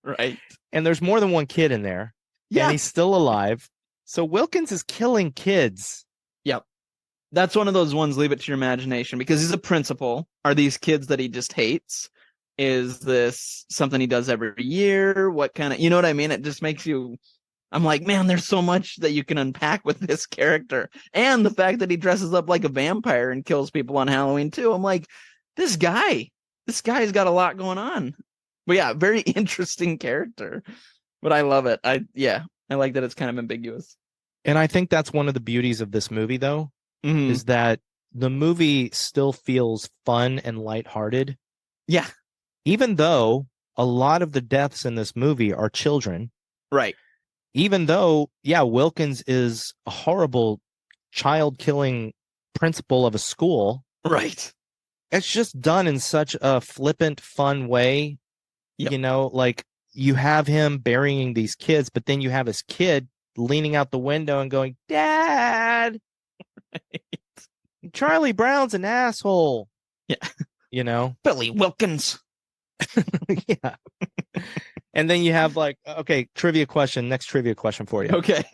Right. And there's more than one kid in there. Yeah. And he's still alive. So Wilkins is killing kids. Yep. That's one of those ones, leave it to your imagination, because he's a principal. Are these kids that he just hates? Is this something he does every year? What kind of, you know what I mean? It just makes you, I'm like, man, there's so much that you can unpack with this character. And the fact that he dresses up like a vampire and kills people on Halloween too. I'm like, this guy's got a lot going on. But yeah, very interesting character. But I love it. I like that it's kind of ambiguous. And I think that's one of the beauties of this movie, though, is that the movie still feels fun and lighthearted. Yeah. Even though a lot of the deaths in this movie are children. Right. Even though, Wilkins is a horrible child-killing principal of a school. Right. it's just done in such a flippant, fun way. Yep. You know, like you have him burying these kids, but then you have his kid leaning out the window and going, "Dad, Charlie Brown's an asshole." Yeah. You know? Billy Wilkins. Yeah. And then you have like, okay, next trivia question for you. Okay.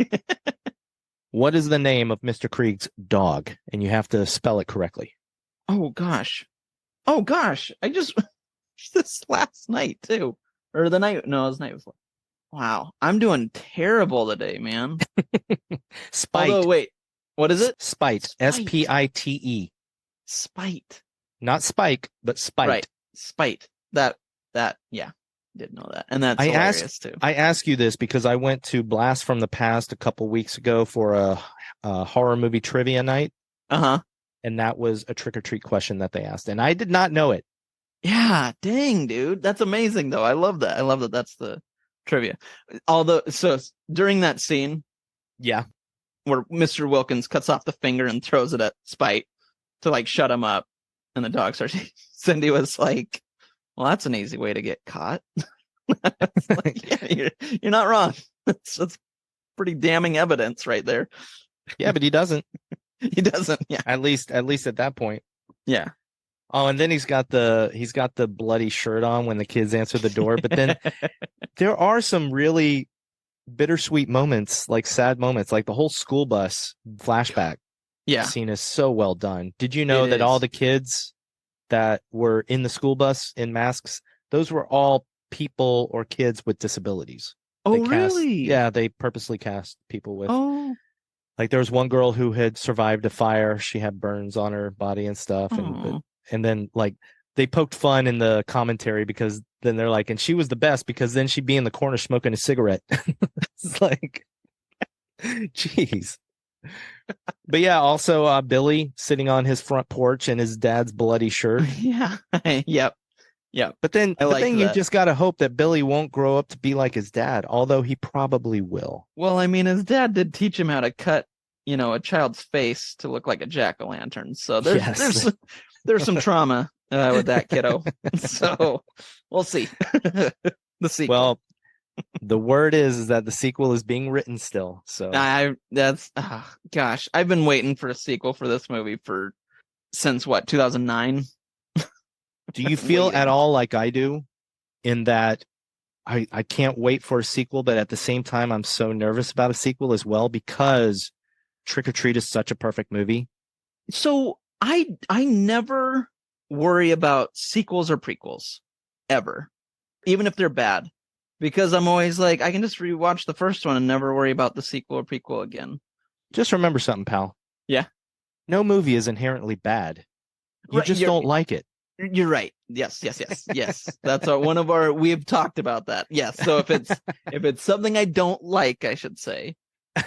What is the name of Mr. Krieg's dog? And you have to spell it correctly. Oh gosh. I just this last night too. Or the night, no, it was the night before. Wow. I'm doing terrible today, man. Spite. Although, wait, what is it? Spite. Spite. Spite. Not Spike, but Spite. Right. Spite. That, yeah. Didn't know that. And that's hilarious too. I ask you this because I went to Blast from the Past a couple weeks ago for a horror movie trivia night. Uh-huh. And that was a trick or treat question that they asked. And I did not know it. Yeah, dang, dude. That's amazing, though. I love that. I love that that's the trivia. Although, so during that scene, yeah, where Mr. Wilkins cuts off the finger and throws it at Spite to like shut him up, and the dog starts. Cindy was like, "Well, that's an easy way to get caught." Like, yeah, you're not wrong. That's pretty damning evidence right there. Yeah, but he doesn't. He doesn't. Yeah. At least at that point. Yeah. Oh, and then he's got the bloody shirt on when the kids answer the door. But then there are some really bittersweet moments, like sad moments, like the whole school bus flashback. Yeah. Scene is so well done. Did you know It that is. all the kids that were in the school bus in masks, those were all people or kids with disabilities? Oh, They cast- really? Yeah, they purposely cast people with. Oh. Like there was one girl who had survived a fire. She had burns on her body and stuff. Aw. And then like they poked fun in the commentary because then they're like, and she was the best because then she'd be in the corner smoking a cigarette. It's like, jeez. But yeah, also Billy sitting on his front porch in his dad's bloody shirt. Yeah. Yep. But then, I like you that. just got to hope that Billy won't grow up to be like his dad, although he probably will. Well, I mean, his dad did teach him how to cut, a child's face to look like a jack-o'-lantern. So there's some trauma with that kiddo. So we'll see. The sequel. Well, the word is that the sequel is being written still. So gosh, I've been waiting for a sequel for this movie since what, 2009? do you feel at all like I do in that I can't wait for a sequel, but at the same time, I'm so nervous about a sequel as well because Trick or Treat is such a perfect movie. So I never worry about sequels or prequels ever, even if they're bad, because I'm always like, I can just rewatch the first one and never worry about the sequel or prequel again. Just remember something, pal. Yeah. No movie is inherently bad. You Right, just don't like it. You're right. Yes. That's we've talked about that. Yes. So if it's something I don't like, I should say.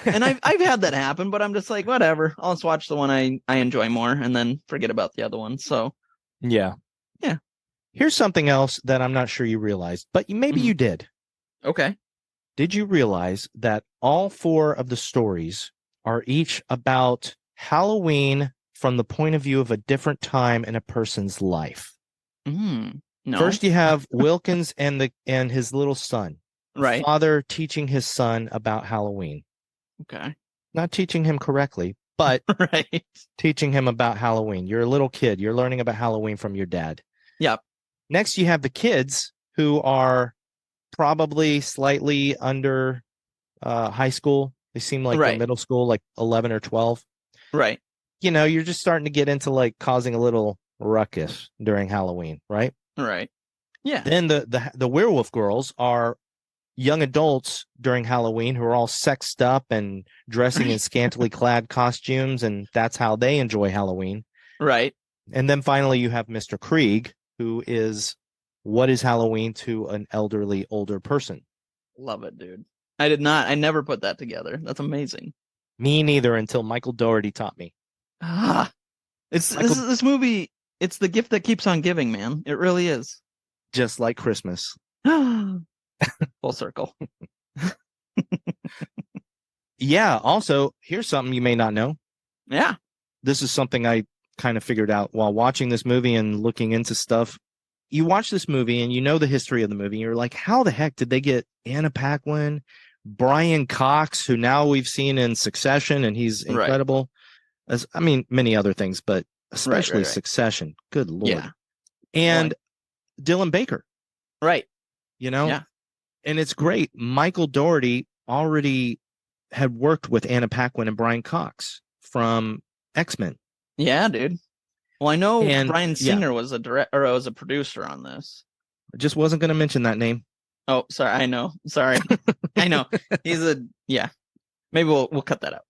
And I've had that happen, but I'm just like, whatever. I'll just watch the one I enjoy more and then forget about the other one. So Yeah. Here's something else that I'm not sure you realized, but maybe you did. Okay. Did you realize that all 4 of the stories are each about Halloween from the point of view of a different time in a person's life? No. First, you have Wilkins and his little son. Right. Father teaching his son about Halloween. Okay. Not teaching him correctly, but Right. teaching him about Halloween. You're a little kid. You're learning about Halloween from your dad. Yep. Next, you have the kids who are probably slightly under high school. They seem like they're middle school, like 11 or 12. Right. You're just starting to get into like causing a little ruckus during Halloween, right? Right. Yeah. Then the werewolf girls are young adults during Halloween who are all sexed up and dressing in scantily clad costumes, and that's how they enjoy Halloween. Right. And then finally you have Mr. Krieg, who is what is Halloween to an elderly, older person. Love it, dude. I never put that together. That's amazing. Me neither until Michael Dougherty taught me. This movie, it's the gift that keeps on giving, man. It really is. Just like Christmas. Full circle. Yeah. Also, here's something you may not know. Yeah. This is something I kind of figured out while watching this movie and looking into stuff. You watch this movie and you know the history of the movie. You're like, how the heck did they get Anna Paquin, Brian Cox, who now we've seen in Succession, and he's incredible. As I mean, many other things, but especially Succession. Good Lord. Yeah. And Dylan Baker. Right. You know? Yeah. And it's great. Michael Dougherty already had worked with Anna Paquin and Brian Cox from X-Men. Yeah, dude. Well, I know And, Bryan Singer was a was a producer on this. I just wasn't going to mention that name. Oh, sorry. I know. Sorry. I know. He's yeah. Maybe we'll cut that out.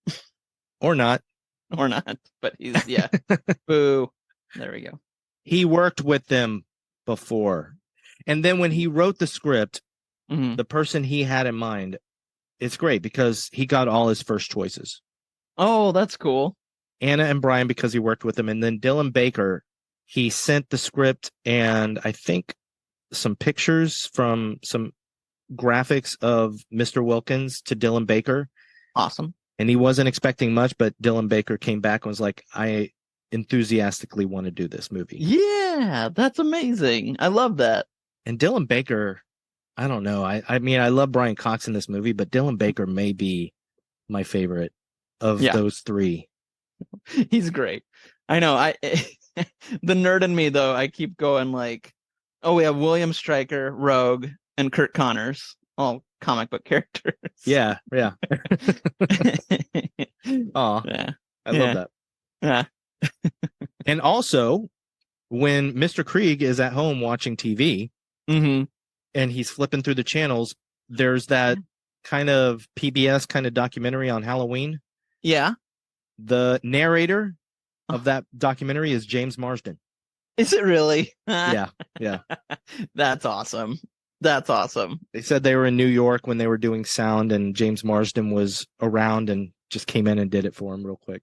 Or not. Or not. But he's, yeah. Boo. There we go. He worked with them before. And then when he wrote the script, the person he had in mind, it's great because he got all his first choices. Oh, that's cool. Anna and Brian, because he worked with them. And then Dylan Baker, he sent the script and I think some pictures from some graphics of Mr. Wilkins to Dylan Baker. Awesome. And he wasn't expecting much, but Dylan Baker came back and was like, I enthusiastically want to do this movie. Yeah, that's amazing. I love that. And Dylan Baker, I don't know. I mean, I love Brian Cox in this movie, but Dylan Baker may be my favorite of those three. He's great. I know. The nerd in me, though, I keep going like, oh, we have William Stryker, Rogue, and Kurt Connors, all comic book characters. Yeah. Oh, yeah. I love that. Yeah. And also, when Mr. Krieg is at home watching TV and he's flipping through the channels, there's that kind of PBS kind of documentary on Halloween. Yeah. The narrator of that documentary is James Marsden. Is it really? Yeah. That's awesome. That's awesome. They said they were in New York when they were doing sound, and James Marsden was around and just came in and did it for him real quick.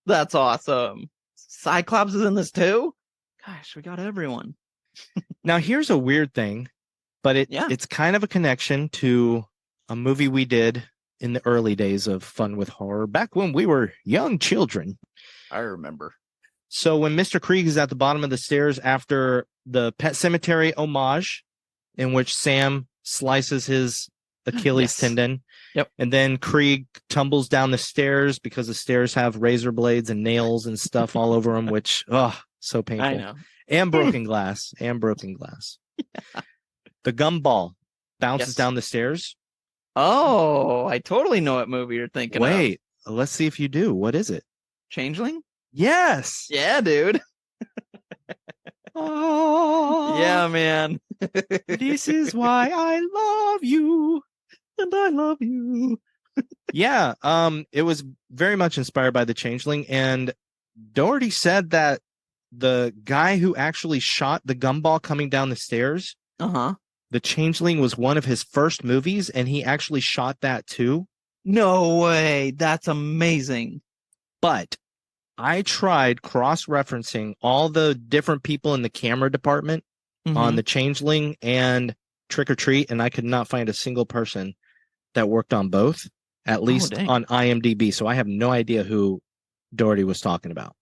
That's awesome. Cyclops is in this too? Gosh, we got everyone. Now, here's a weird thing, but it's kind of a connection to a movie we did in the early days of Fun with Horror, back when we were young children. I remember. So when Mr. Krieg is at the bottom of the stairs after the Pet Sematary homage, in which Sam slices his Achilles tendon, and then Krieg tumbles down the stairs because the stairs have razor blades and nails and stuff all over them, which, so painful. I know. And broken glass. Yeah. The gumball bounces down the stairs. Oh, I totally know what movie you're thinking of. Wait, let's see if you do. What is it? Changeling? Yes. Yeah, dude. Yeah, man. This is why I love you. And I love you. Yeah, it was very much inspired by The Changeling, and Dougherty said that the guy who actually shot the gumball coming down the stairs, The Changeling was one of his first movies, and he actually shot that too. No way. That's amazing. But I tried cross-referencing all the different people in the camera department on The Changeling and Trick or Treat, and I could not find a single person that worked on both, at least on IMDb. So I have no idea who Dougherty was talking about.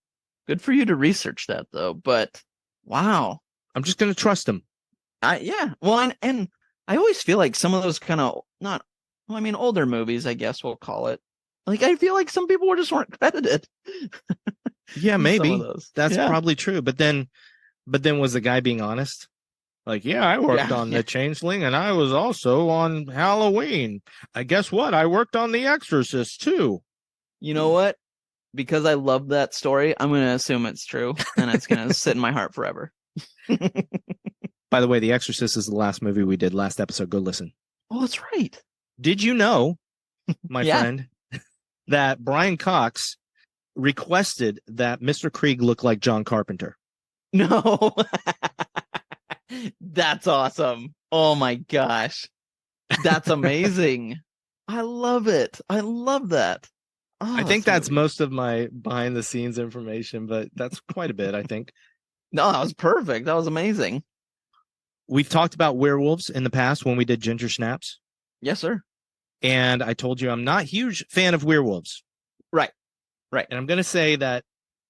Good for you to research that, though. But wow, I'm just going to trust him. Yeah. Well, and I always feel like some of those kind of older movies, I guess we'll call it. Like, I feel like some people weren't credited. Yeah, maybe that's probably true. But then was the guy being honest? Like, yeah, I worked on The Changeling, and I was also on Halloween. I guess what? I worked on The Exorcist too. You know what? Because I love that story, I'm going to assume it's true, and it's going to sit in my heart forever. By the way, The Exorcist is the last movie we did last episode. Go listen. Oh, that's right. Did you know, my friend, that Brian Cox requested that Mr. Krieg look like John Carpenter? No. That's awesome. Oh my gosh. That's amazing. I love it. I love that. Oh, I think that's most of my behind the scenes information, but that's quite a bit, I think. No, that was perfect. That was amazing. We've talked about werewolves in the past when we did Ginger Snaps. Yes, sir. And I told you I'm not a huge fan of werewolves. Right. And I'm going to say that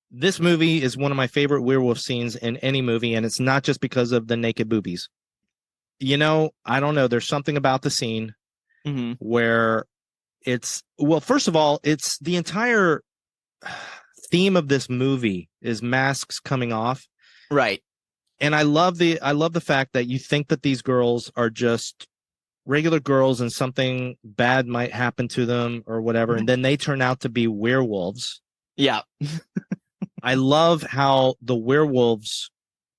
This movie is one of my favorite werewolf scenes in any movie, and it's not just because of the naked boobies. You know, I don't know. There's something about the scene where first of all, it's the entire theme of this movie is masks coming off. Right. And I love the fact that you think that these girls are just regular girls and something bad might happen to them or whatever, and then they turn out to be werewolves. Yeah. I love how the werewolves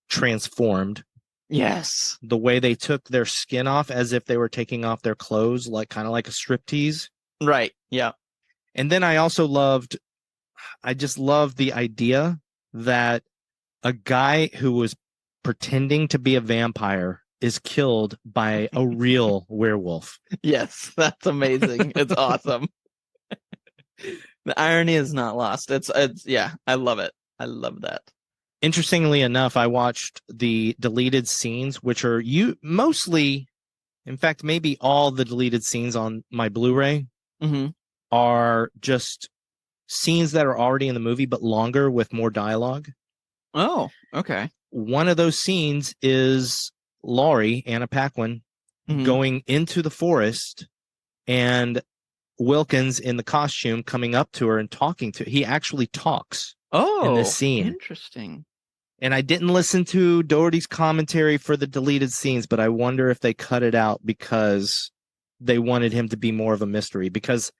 transformed. Yes. The way they took their skin off as if they were taking off their clothes, like kind of like a striptease. Right. Yeah. And then I just loved the idea that a guy who was pretending to be a vampire is killed by a real werewolf. Yes, that's amazing. It's awesome. The irony is not lost. It's yeah, I love it. I love that. Interestingly enough, I watched the deleted scenes, which are mostly, in fact, maybe all the deleted scenes on my Blu-ray are just scenes that are already in the movie, but longer with more dialogue. Oh, okay. One of those scenes is Laurie, Anna Paquin, going into the forest and Wilkins in the costume coming up to her and talking to her. He actually talks in this scene. Interesting. And I didn't listen to Dougherty's commentary for the deleted scenes, but I wonder if they cut it out because they wanted him to be more of a mystery. Because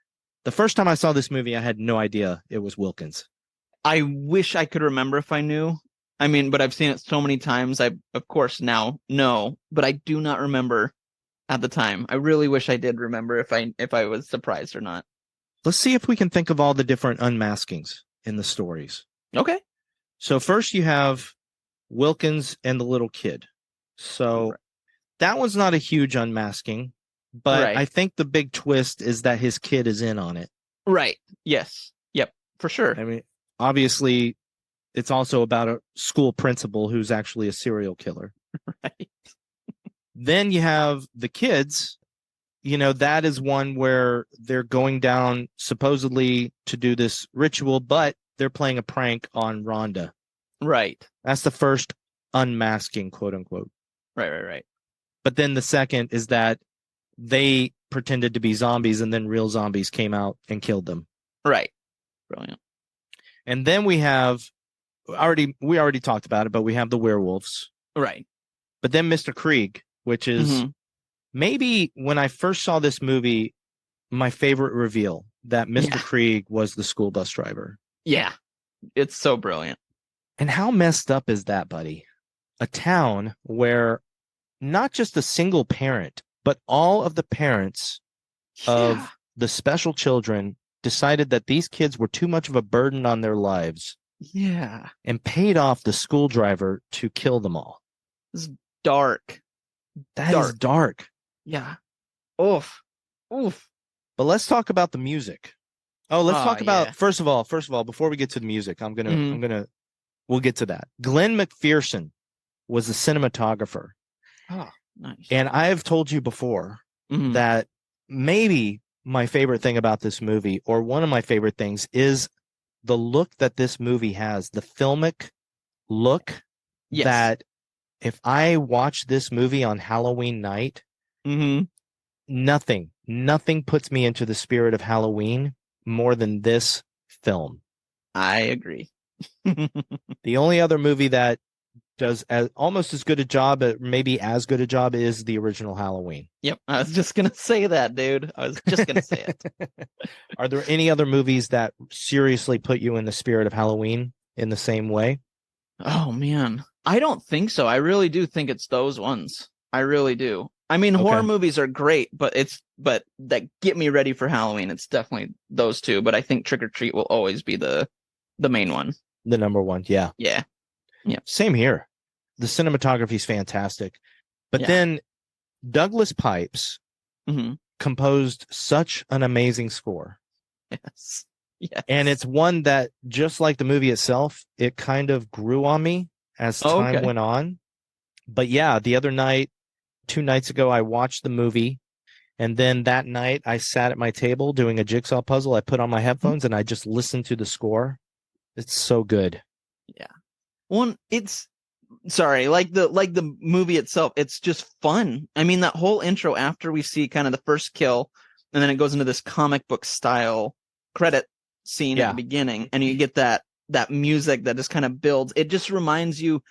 the first time I saw this movie, I had no idea it was Wilkins. I wish I could remember if I knew. I mean, but I've seen it so many times. I, of course, now know, but I do not remember at the time. I really wish I did remember if I was surprised or not. Let's see if we can think of all the different unmaskings in the stories. Okay. So first you have Wilkins and the little kid. So that one's not a huge unmasking, but I think the big twist is that his kid is in on it. Right. Yes. Yep. For sure. I mean, obviously, it's also about a school principal who's actually a serial killer. Right. Then you have the kids. You know, that is one where they're going down supposedly to do this ritual, but they're playing a prank on Rhonda. Right. That's the first unmasking, quote unquote. Right. But then the second is that they pretended to be zombies and then real zombies came out and killed them. Right. Brilliant. And then we have we already talked about it, but we have the werewolves. Right. But then Mr. Krieg, which is maybe when I first saw this movie, my favorite reveal that Mr. Krieg was the school bus driver. Yeah. It's so brilliant. And how messed up is that, buddy? A town where not just a single parent, but all of the parents of the special children decided that these kids were too much of a burden on their lives. Yeah. And paid off the school driver to kill them all. It's dark. That is dark. Yeah. Oof. But let's talk about the music. Oh, let's talk about first of all, before we get to the music, we'll get to that. Glen MacPherson was the cinematographer. Oh, nice. And I have told you before that maybe my favorite thing about this movie, or one of my favorite things, is the look that this movie has, the filmic look that if I watch this movie on Halloween night, nothing puts me into the spirit of Halloween more than this film. I agree. The only other movie that does almost as good a job, maybe as good a job, is the original Halloween. Yep. I was just going to say that, dude. I was just going to say it. Are there any other movies that seriously put you in the spirit of Halloween in the same way? Oh, man. I don't think so. I really do think it's those ones. I really do. I mean, horror movies are great, but that get me ready for Halloween. It's definitely those two. But I think Trick or Treat will always be the main one. The number one. Yeah. Yeah. Yeah. Same here. The cinematography is fantastic. But then Douglas Pipes composed such an amazing score. Yes. And it's one that, just like the movie itself, it kind of grew on me as time went on. But yeah, the other night, 2 nights ago, I watched the movie. And then that night I sat at my table doing a jigsaw puzzle. I put on my headphones and I just listened to the score. It's so good. One, it's sorry, like the movie itself, it's just fun. I mean, that whole intro after we see kind of the first kill, and then it goes into this comic book style credit scene at the beginning, and you get that music that just kind of builds. It just reminds you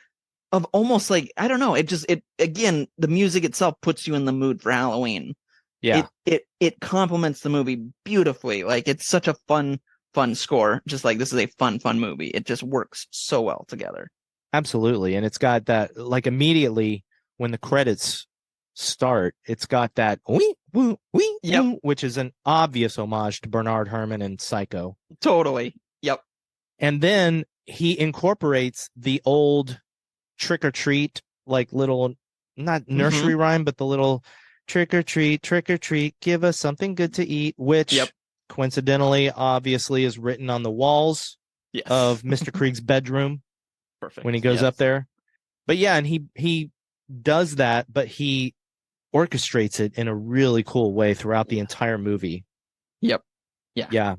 of almost like, I don't know, it again, the music itself puts you in the mood for Halloween. Yeah. It complements the movie beautifully. Like, it's such a fun score. Just like, this is a fun movie. It just works so well together. Absolutely. And it's got that, like, immediately when the credits start, it's got that wee, woo, wee, woo, which is an obvious homage to Bernard Herrmann and Psycho. Totally. Yep. And then he incorporates the old trick or treat, like little, not nursery rhyme, but the little trick or treat, give us something good to eat, which coincidentally, obviously, is written on the walls of Mr. Krieg's bedroom. Perfect. When he goes up there. But yeah, and he does that, but he orchestrates it in a really cool way throughout the entire movie. Yep. Yeah. Yeah.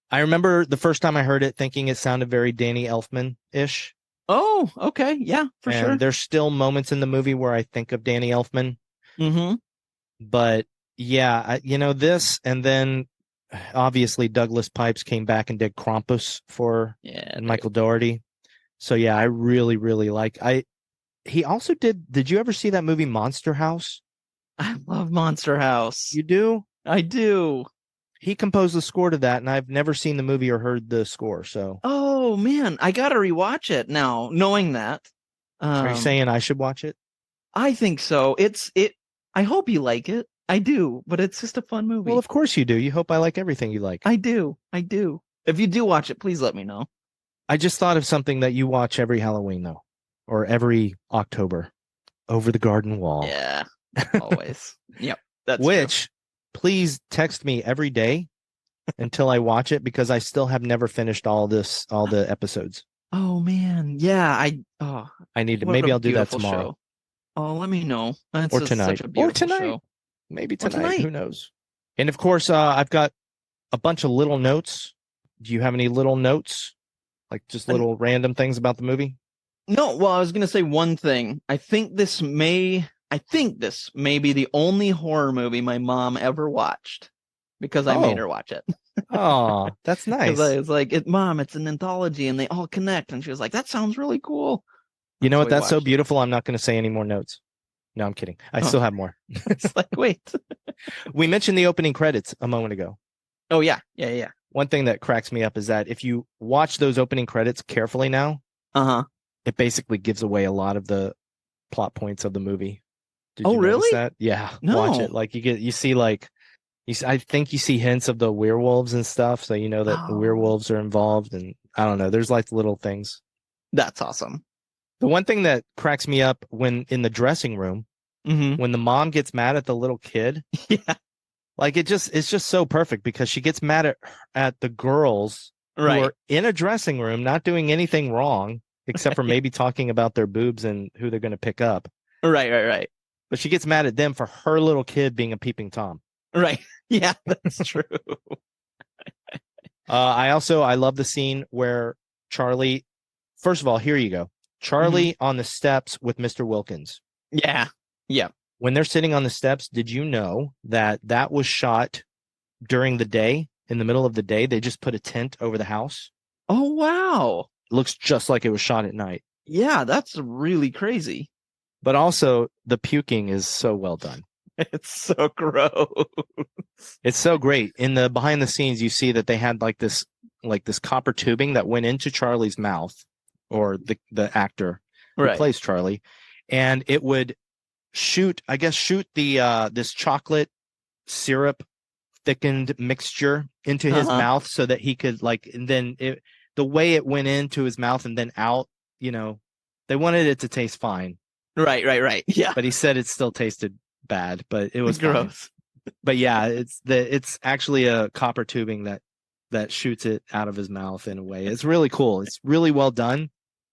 I remember the first time I heard it thinking it sounded very Danny Elfman-ish. Oh, okay. Yeah, for sure. There's still moments in the movie where I think of Danny Elfman. Mm-hmm. But yeah, this, and then obviously Douglas Pipes came back and did Krampus for Michael Dougherty. So yeah, I really, really he also did you ever see that movie Monster House? I love Monster House. You do? I do. He composed the score to that, and I've never seen the movie or heard the score, so. Oh man, I gotta rewatch it now, knowing that. Are you saying I should watch it? I think so. I hope you like it. I do, but it's just a fun movie. Well, of course you do. You hope I like everything you like. I do. If you do watch it, please let me know. I just thought of something that you watch every Halloween, though, or every October. Over the Garden Wall. Yeah, always. Yep. That's Which, true. Please text me every day until I watch it, because I still have never finished all the episodes. Oh man, yeah. I need to. Maybe I'll do that tomorrow. Show. Oh, let me know. That's or tonight. Such a beautiful show. Maybe tonight. Who knows? And of course, I've got a bunch of little notes. Do you have any little notes? Like just little random things about the movie? No, well, I was going to say one thing. I think this may be the only horror movie my mom ever watched, because I made her watch it. Oh, that's nice. I was like, Mom, it's an anthology and they all connect. And she was like, that sounds really cool. You know what? That's so beautiful. I'm not going to say any more notes. No, I'm kidding. I still have more. It's like, wait. We mentioned the opening credits a moment ago. Oh, yeah. Yeah. One thing that cracks me up is that if you watch those opening credits carefully now, it basically gives away a lot of the plot points of the movie. Did you notice really? that? Yeah. No. Watch it. Like I think you see hints of the werewolves and stuff, so you know that the werewolves are involved, and I don't know. There's like little things. That's awesome. The one thing that cracks me up when in the dressing room, when the mom gets mad at the little kid, like it's just so perfect, because she gets mad at the girls who are in a dressing room, not doing anything wrong, except for maybe talking about their boobs and who they're going to pick up. Right. But she gets mad at them for her little kid being a peeping Tom. Right. Yeah, that's true. I love the scene where Charlie, first of all, here you go. Charlie on the steps with Mr. Wilkins. Yeah. When they're sitting on the steps, did you know that was shot during the day, in the middle of the day? They just put a tent over the house. Oh, wow. It looks just like it was shot at night. Yeah, that's really crazy. But also, the puking is so well done. It's so gross. It's so great. In the behind the scenes, you see that they had like this copper tubing that went into Charlie's mouth, or the actor who plays Charlie, and it would shoot the this chocolate syrup thickened mixture into his mouth, so that he could the way it went into his mouth and then out, they wanted it to taste fine. Right. Yeah. But he said it still tasted bad, but it was gross. Fine. But yeah, it's actually a copper tubing that shoots it out of his mouth in a way. It's really cool. It's really well done.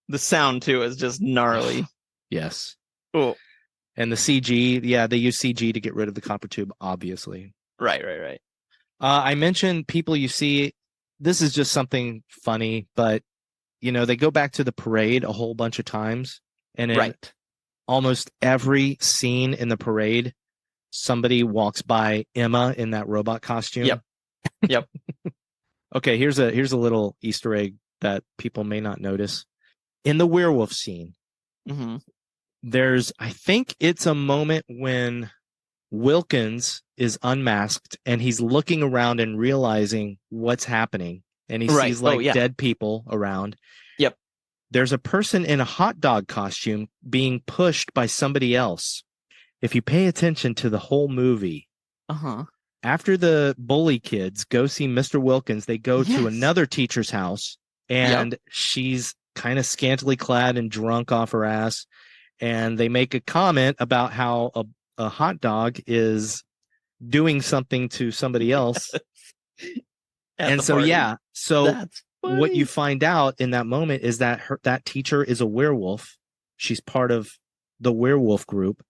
The sound too is just gnarly. Yes. Oh. And the CG, they use CG to get rid of the copper tube, obviously. Right. I mentioned people you see. This is just something funny, but they go back to the parade a whole bunch of times, and in Right. almost every scene in the parade, somebody walks by Emma in that robot costume. Yep. Yep. Okay, here's a little Easter egg that people may not notice. In the werewolf scene, Mm-hmm. I think it's a moment when Wilkins is unmasked and he's looking around and realizing what's happening, and he Right. sees like yeah. dead people around. Yep. There's a person in a hot dog costume being pushed by somebody else. If you pay attention to the whole movie, Uh-huh. after the bully kids go see Mr. Wilkins, they go to Yes. another teacher's house, and she's kind of scantily clad and drunk off her ass. And they make a comment about how a hot dog is doing something to somebody else. And so, party. yeah. So That's what you funny. find out in that moment is that that teacher is a werewolf. She's part of the werewolf group.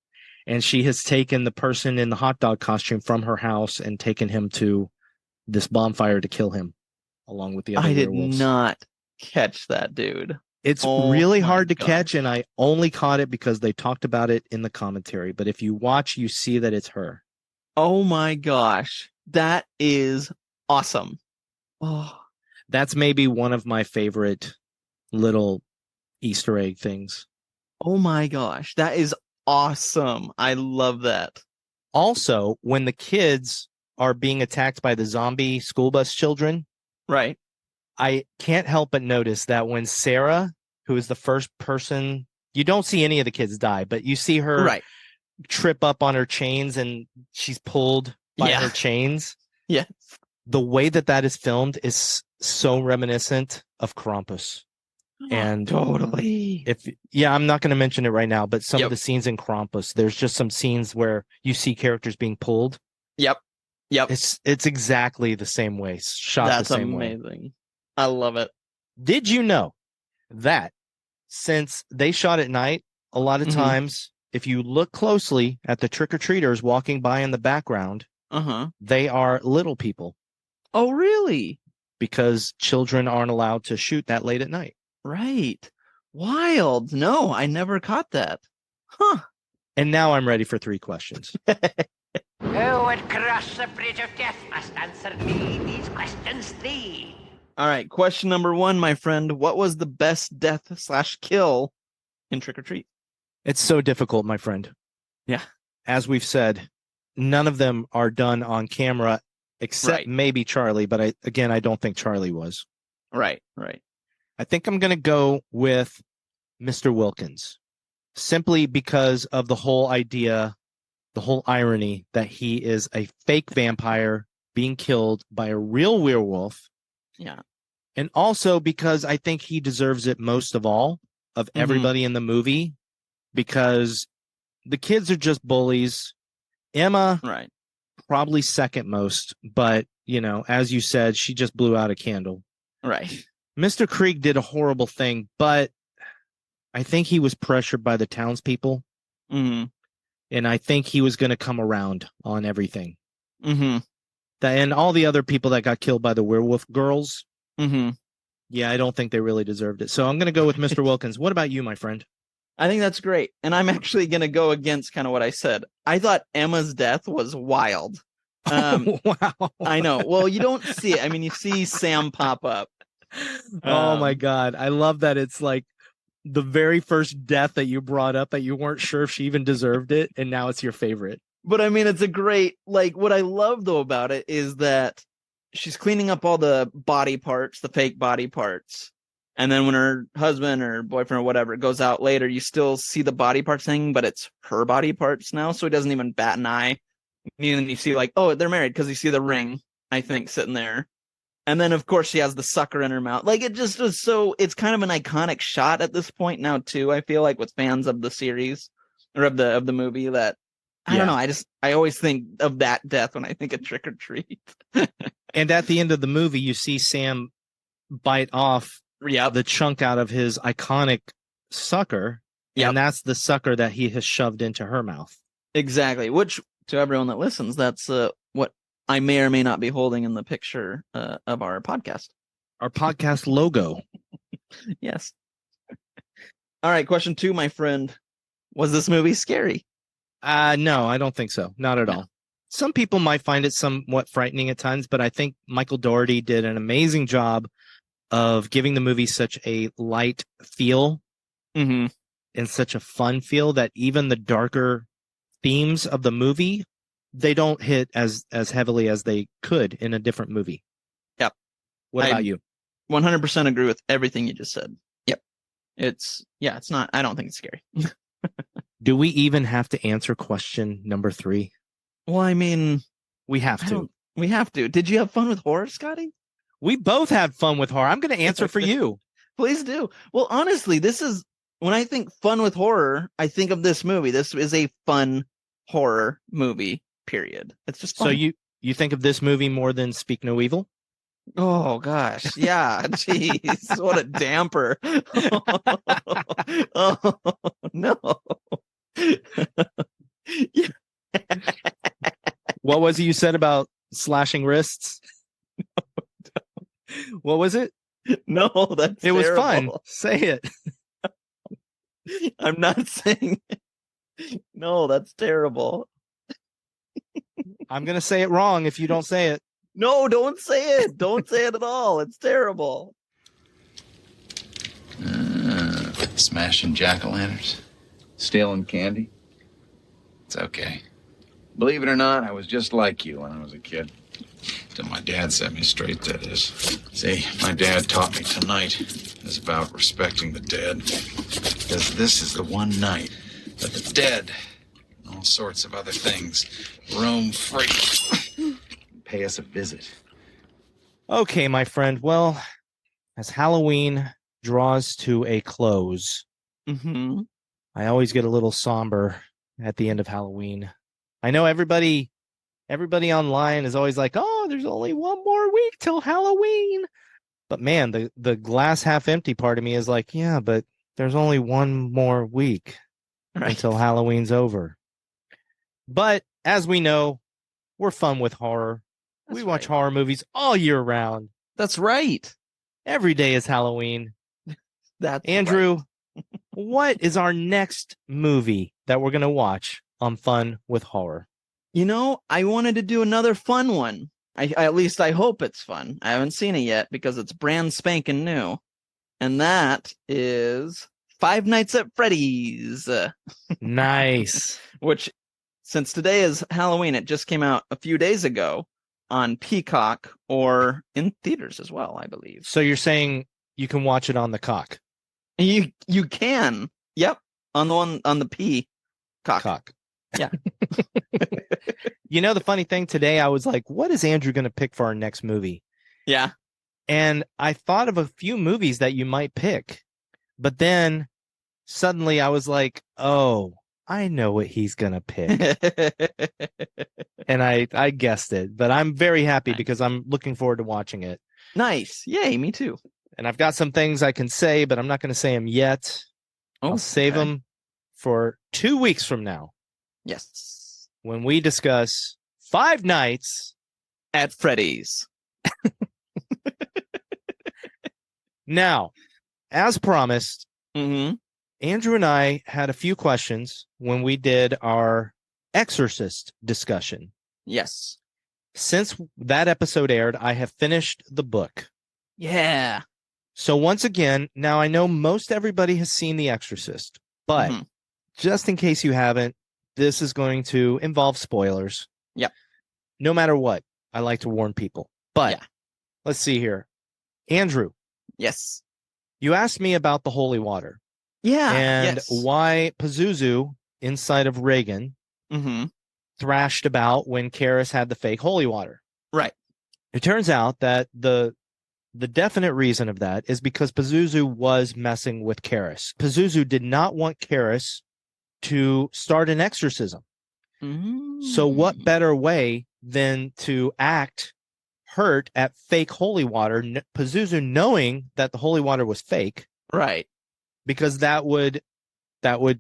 And she has taken the person in the hot dog costume from her house and taken him to this bonfire to kill him, along with the other I did werewolves. not catch that, dude. It's Oh really my hard to gosh. catch, and I only caught it because they talked about it in the commentary. But if you watch, you see that it's her. Oh my gosh. That is awesome. Oh, That's maybe one of my favorite little Easter egg things. oh my gosh. That is awesome. I love that. Also, when the kids are being attacked by the zombie school bus children, Right. I can't help but notice that when Sarah, who is the first person, you don't see any of the kids die, but you see her Right. trip up on her chains and she's pulled by Yeah. her chains. Yes. The way that is filmed is so reminiscent of Krampus. And totally. I'm not going to mention it right now, but some Yep. of the scenes in Krampus, there's just some scenes where you see characters being pulled. Yep. It's exactly the same way, shot That's the same way. amazing. I love it. Did you know that since they shot at night, a lot of Mhm. times, if you look closely at the trick-or-treaters walking by in the background, Uh-huh. they are little people Oh, really? because children aren't allowed to shoot that late at night. Right. Wild. No, I never caught that. Huh. And now I'm ready for 3 questions. Who would cross the bridge of death must answer me these questions 3. All right. Question number 1, my friend. What was the best death/kill in Trick or Treat? It's so difficult, my friend. Yeah. As we've said, none of them are done on camera except Right. maybe Charlie, but I don't think Charlie was. Right. I think I'm going to go with Mr. Wilkins, simply because of the whole idea, the whole irony that he is a fake vampire being killed by a real werewolf. Yeah. And also because I think he deserves it most of all of everybody in the movie, because the kids are just bullies. Emma, Right. probably second most, but as you said, she just blew out a candle. Right. Mr. Krieg did a horrible thing, but I think he was pressured by the townspeople, Mm-hmm. and I think he was going to come around on everything. Mm-hmm. And all the other people that got killed by the werewolf girls, Mm-hmm. yeah, I don't think they really deserved it. So I'm going to go with Mr. Wilkins. What about you, my friend? I think that's great. And I'm actually going to go against kind of what I said. I thought Emma's death was wild. Wow. I know. Well, you don't see it. I mean, you see Sam pop up. Oh my God. I love that it's like the very first death that you brought up that you weren't sure if she even deserved it, and now it's your favorite. But I mean, it's a great, like, what I love though about it is that she's cleaning up all the body parts, the fake body parts. And then when her husband or boyfriend or whatever goes out later, you still see the body parts thing, but it's her body parts now. So he doesn't even bat an eye. And then you see like, oh, they're married because you see the ring, I think, sitting there. And then, of course, she has the sucker in her mouth. Like, it just was so, it's kind of an iconic shot at this point now, too, I feel like, with fans of the series or of the movie that, I don't know. I always think of that death when I think of Trick or Treat. And at the end of the movie, you see Sam bite off the chunk out of his iconic sucker. Yep. And that's the sucker that he has shoved into her mouth. Exactly. Which, to everyone that listens, that's what I may or may not be holding in the picture of our podcast. Our podcast logo. Yes. All right, question 2, my friend. Was this movie scary? No, I don't think so. Not at No. all. Some people might find it somewhat frightening at times, but I think Michael Dougherty did an amazing job of giving the movie such a light feel Mm-hmm. and such a fun feel that even the darker themes of the movie, they don't hit as heavily as they could in a different movie. Yep. What about you? 100% agree with everything you just said. Yep. It's not, I don't think it's scary. Do we even have to answer question number 3? Well, I mean, We have to. we have to. Did you have fun with horror, Scotty? We both had fun with horror. I'm going to answer for you. Please do. Well, honestly, this is, when I think fun with horror, I think of this movie. This is a fun horror movie, period. It's just fun. So you think of this movie more than Speak No Evil? Oh gosh, yeah. Jeez, what a damper. Oh no. Yeah. What was it you said about slashing wrists? What was it? No, that's It was fun. terrible. Say it. I'm not saying no, that's terrible. I'm going to say it wrong if you don't say it. No, don't say it. Don't say it at all. It's terrible. Smashing jack-o'-lanterns, stealing candy. It's okay. Believe it or not, I was just like you when I was a kid. Till my dad set me straight, that is. See, my dad taught me tonight is about respecting the dead. Because this is the one night that the dead and all sorts of other things roam free and pay us a visit. Okay, my friend. Well, as Halloween draws to a close, Mm-hmm. I always get a little somber at the end of Halloween. I know everybody online is always like, oh, there's only one more week till Halloween. But man, the glass half empty part of me is like, yeah, but there's only one more week until Halloween's over. But as we know, we're fun with horror. We watch horror movies all year round. That's right. Every day is Halloween. That's Andrew, what is our next movie that we're going to watch on Fun with Horror? You know, I wanted to do another fun one. At least I hope it's fun. I haven't seen it yet because it's brand spanking new. And that is Five Nights at Freddy's. Nice. Which, since today is Halloween, it just came out a few days ago on Peacock or in theaters as well, I believe. So you're saying you can watch it on the cock? You can. Yep. On the Peacock. Cock. Yeah. You know, the funny thing today, I was like, what is Andrew going to pick for our next movie? Yeah. And I thought of a few movies that you might pick, but then suddenly I was like, oh, I know what he's going to pick. And I guessed it, but I'm very happy because I'm looking forward to watching it. Nice. Yay, me too. And I've got some things I can say, but I'm not going to say them yet. I'll save them for 2 weeks from now. Yes. When we discuss Five Nights at Freddy's. Now, as promised, Mm-hmm. Andrew and I had a few questions when we did our Exorcist discussion. Yes. Since that episode aired, I have finished the book. Yeah. So once again, now I know most everybody has seen The Exorcist, but just in case you haven't, this is going to involve spoilers. Yep. No matter what, I like to warn people. But let's see here. Andrew. Yes. You asked me about the holy water. Yeah. And why Pazuzu inside of Reagan thrashed about when Karis had the fake holy water. Right. It turns out that the definite reason of that is because Pazuzu was messing with Karis. Pazuzu did not want Karis to start an exorcism. So what better way than to act hurt at fake holy water, Pazuzu knowing that the holy water was fake. Right. Because that would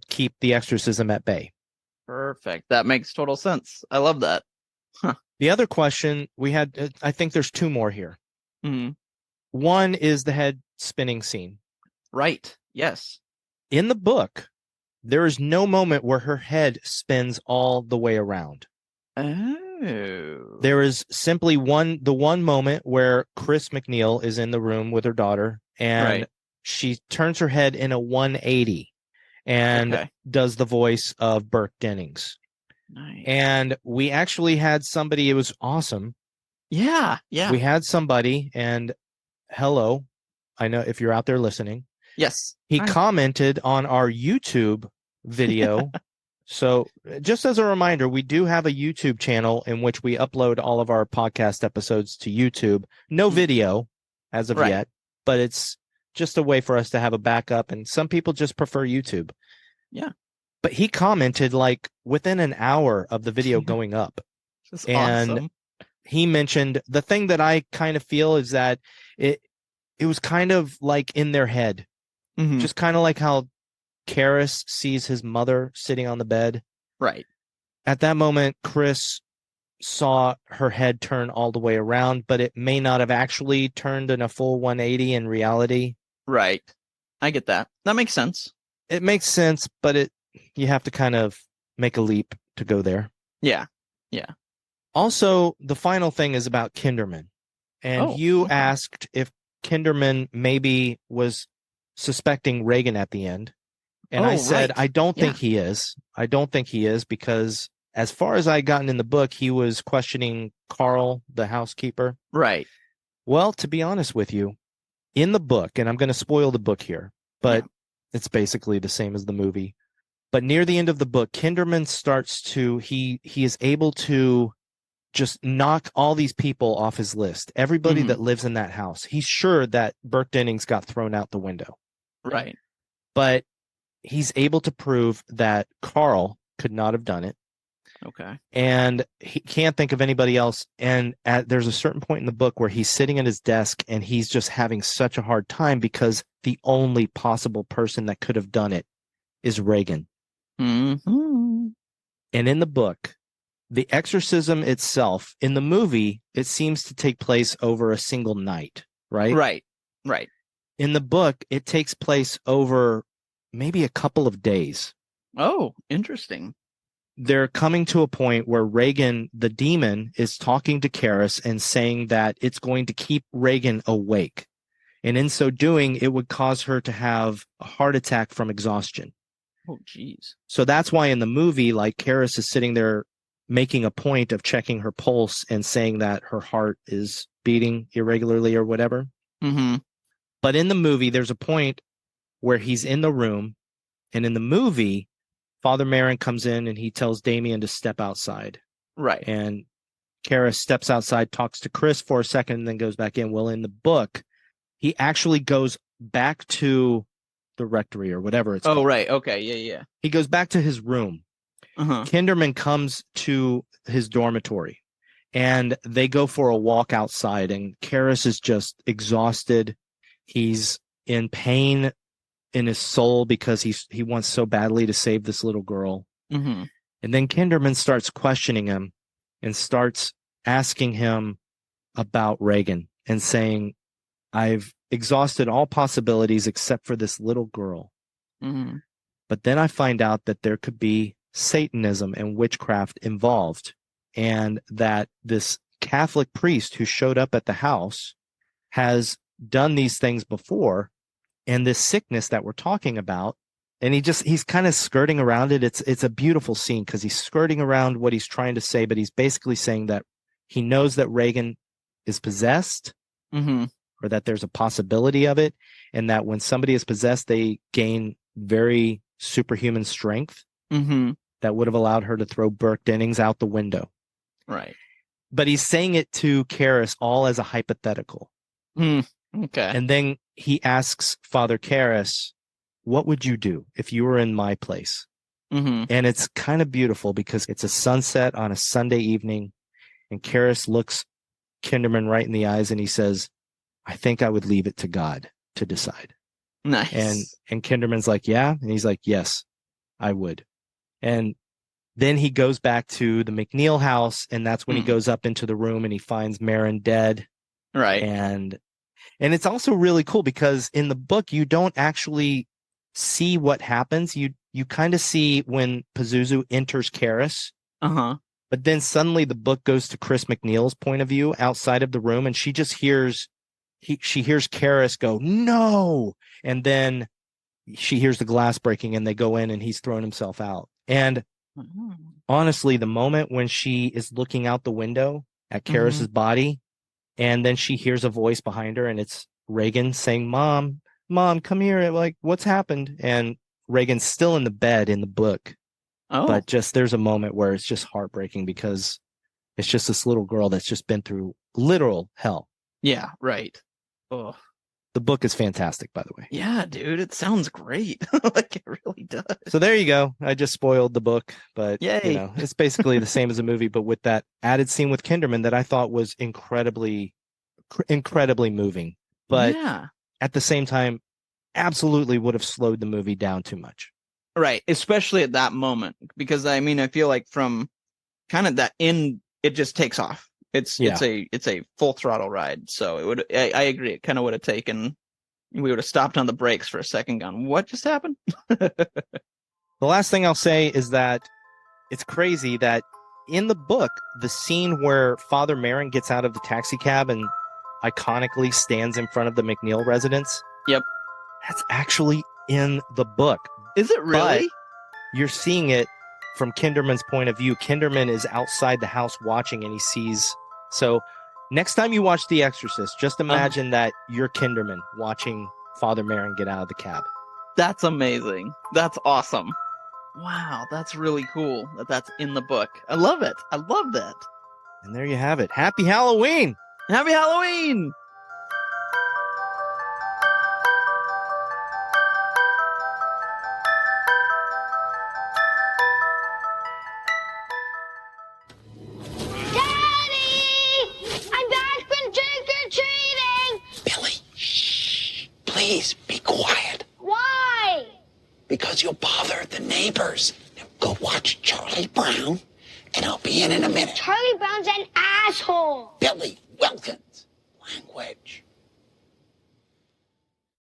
keep the exorcism at bay. Perfect. That makes total sense. I love that. Huh. The other question we had, I think there's two more here. Mm-hmm. One is the head spinning scene. Right. Yes. In the book, there is no moment where her head spins all the way around. Oh. There is simply the one moment where Chris McNeil is in the room with her daughter, and Right. she turns her head in a 180 and does the voice of Burke Dennings. Nice. And we actually had somebody, it was awesome. Yeah. Yeah. We had somebody, and hello, I know if you're out there listening. Yes. He Hi. commented on our YouTube video. So just as a reminder, we do have a YouTube channel in which we upload all of our podcast episodes to YouTube. No video as of yet, but it's just a way for us to have a backup. And some people just prefer YouTube. Yeah. But he commented like within an hour of the video going up. That's and awesome. He mentioned the thing that I kind of feel is that it was kind of like in their head, just kind of like how Karras sees his mother sitting on the bed. Right. At that moment, Chris saw her head turn all the way around, but it may not have actually turned in a full 180 in reality. Right. I get that. That makes sense. It makes sense, but you have to kind of make a leap to go there. Yeah. Yeah. Also, the final thing is about Kinderman. And you asked if Kinderman maybe was suspecting Reagan at the end. And I said, I don't think he is. I don't think he is, because as far as I gotten in the book, he was questioning Carl, the housekeeper. Right. Well, to be honest with you, in the book, and I'm going to spoil the book here, but it's basically the same as the movie. But near the end of the book, Kinderman starts to, he is able to just knock all these people off his list. Everybody that lives in that house. He's sure that Burke Dennings got thrown out the window. Right. But he's able to prove that Carl could not have done it. Okay. And he can't think of anybody else. And there's a certain point in the book where he's sitting at his desk and he's just having such a hard time because the only possible person that could have done it is Reagan. Mm-hmm. And in the book, the exorcism itself, in the movie, it seems to take place over a single night, right? Right. Right. In the book, it takes place over maybe a couple of days. Oh, interesting. They're coming to a point where Reagan, the demon, is talking to Karras and saying that it's going to keep Reagan awake. And in so doing, it would cause her to have a heart attack from exhaustion. Oh, geez. So that's why in the movie, like, Karras is sitting there making a point of checking her pulse and saying that her heart is beating irregularly or whatever. Mm-hmm. But in the movie, there's a point where he's in the room, and in the movie, Father Merrin comes in and he tells Damien to step outside. Right. And Karras steps outside, talks to Chris for a second, and then goes back in. Well, in the book, he actually goes back to the rectory or whatever it's called. Oh, right. Okay. Yeah, yeah. He goes back to his room. Kinderman comes to his dormitory, and they go for a walk outside, and Karras is just exhausted. He's in pain in his soul because he wants so badly to save this little girl. Mm-hmm. And then Kinderman starts questioning him and starts asking him about Reagan and saying, I've exhausted all possibilities except for this little girl. Mm-hmm. But then I find out that there could be Satanism and witchcraft involved, and that this Catholic priest who showed up at the house has done these things before. And this sickness that we're talking about, and he's kind of skirting around it. It's a beautiful scene because he's skirting around what he's trying to say, but he's basically saying that he knows that Reagan is possessed, or that there's a possibility of it, and that when somebody is possessed, they gain very superhuman strength that would have allowed her to throw Burke Dennings out the window. Right. But he's saying it to Karras all as a hypothetical. Okay. And then he asks Father Karras, what would you do if you were in my place? And it's kind of beautiful because it's a sunset on a Sunday evening, and Karras looks Kinderman right in the eyes and he says, I think I would leave it to God to decide. Nice. And Kinderman's like, yeah. And he's like, yes, I would. And then he goes back to the McNeil house, and that's when he goes up into the room and he finds Merrin dead. Right. And And it's also really cool because in the book, you don't actually see what happens. You kind of see when Pazuzu enters Karis. Uh-huh. But then suddenly the book goes to Chris McNeil's point of view outside of the room, and she just hears she hears Karis go, no. And then she hears the glass breaking and they go in and he's thrown himself out. And honestly, the moment when she is looking out the window at Karis's body, and then she hears a voice behind her and it's Reagan saying, Mom, come here. Like, what's happened? And Reagan's still in the bed in the book. Oh. But just there's a moment where it's just heartbreaking because it's just this little girl that's just been through literal hell. Yeah, right. Oh. The book is fantastic, by the way. Yeah, dude, it sounds great. Like it really does. So there you go. I just spoiled the book, but Yay. you know, it's basically the same as a movie, but with that added scene with Kinderman that I thought was incredibly moving. But yeah. At the same time, absolutely would have slowed the movie down too much. Right, especially at that moment, because I mean, I feel like from kind of that in, it just takes off. It's a full throttle ride. So it would, I agree. It kind of would have taken, we would have stopped on the brakes for a second, gone, what just happened? The last thing I'll say is that it's crazy that in the book, the scene where Father Merrin gets out of the taxi cab and iconically stands in front of the McNeil residence. Yep. That's actually in the book. Is it really? But you're seeing it from Kinderman's point of view. Kinderman is outside the house watching and he sees. So next time you watch The Exorcist, just imagine that you're Kinderman watching Father Merrin get out of the cab. That's amazing. That's awesome. Wow, that's really cool that that's in the book. I love it. I love that. And there you have it. Happy Halloween! Happy Halloween! Please be quiet. Why? Because you'll bother the neighbors. Now go watch Charlie Brown, and I'll be in a minute. Charlie Brown's an asshole. Billy Wilkins.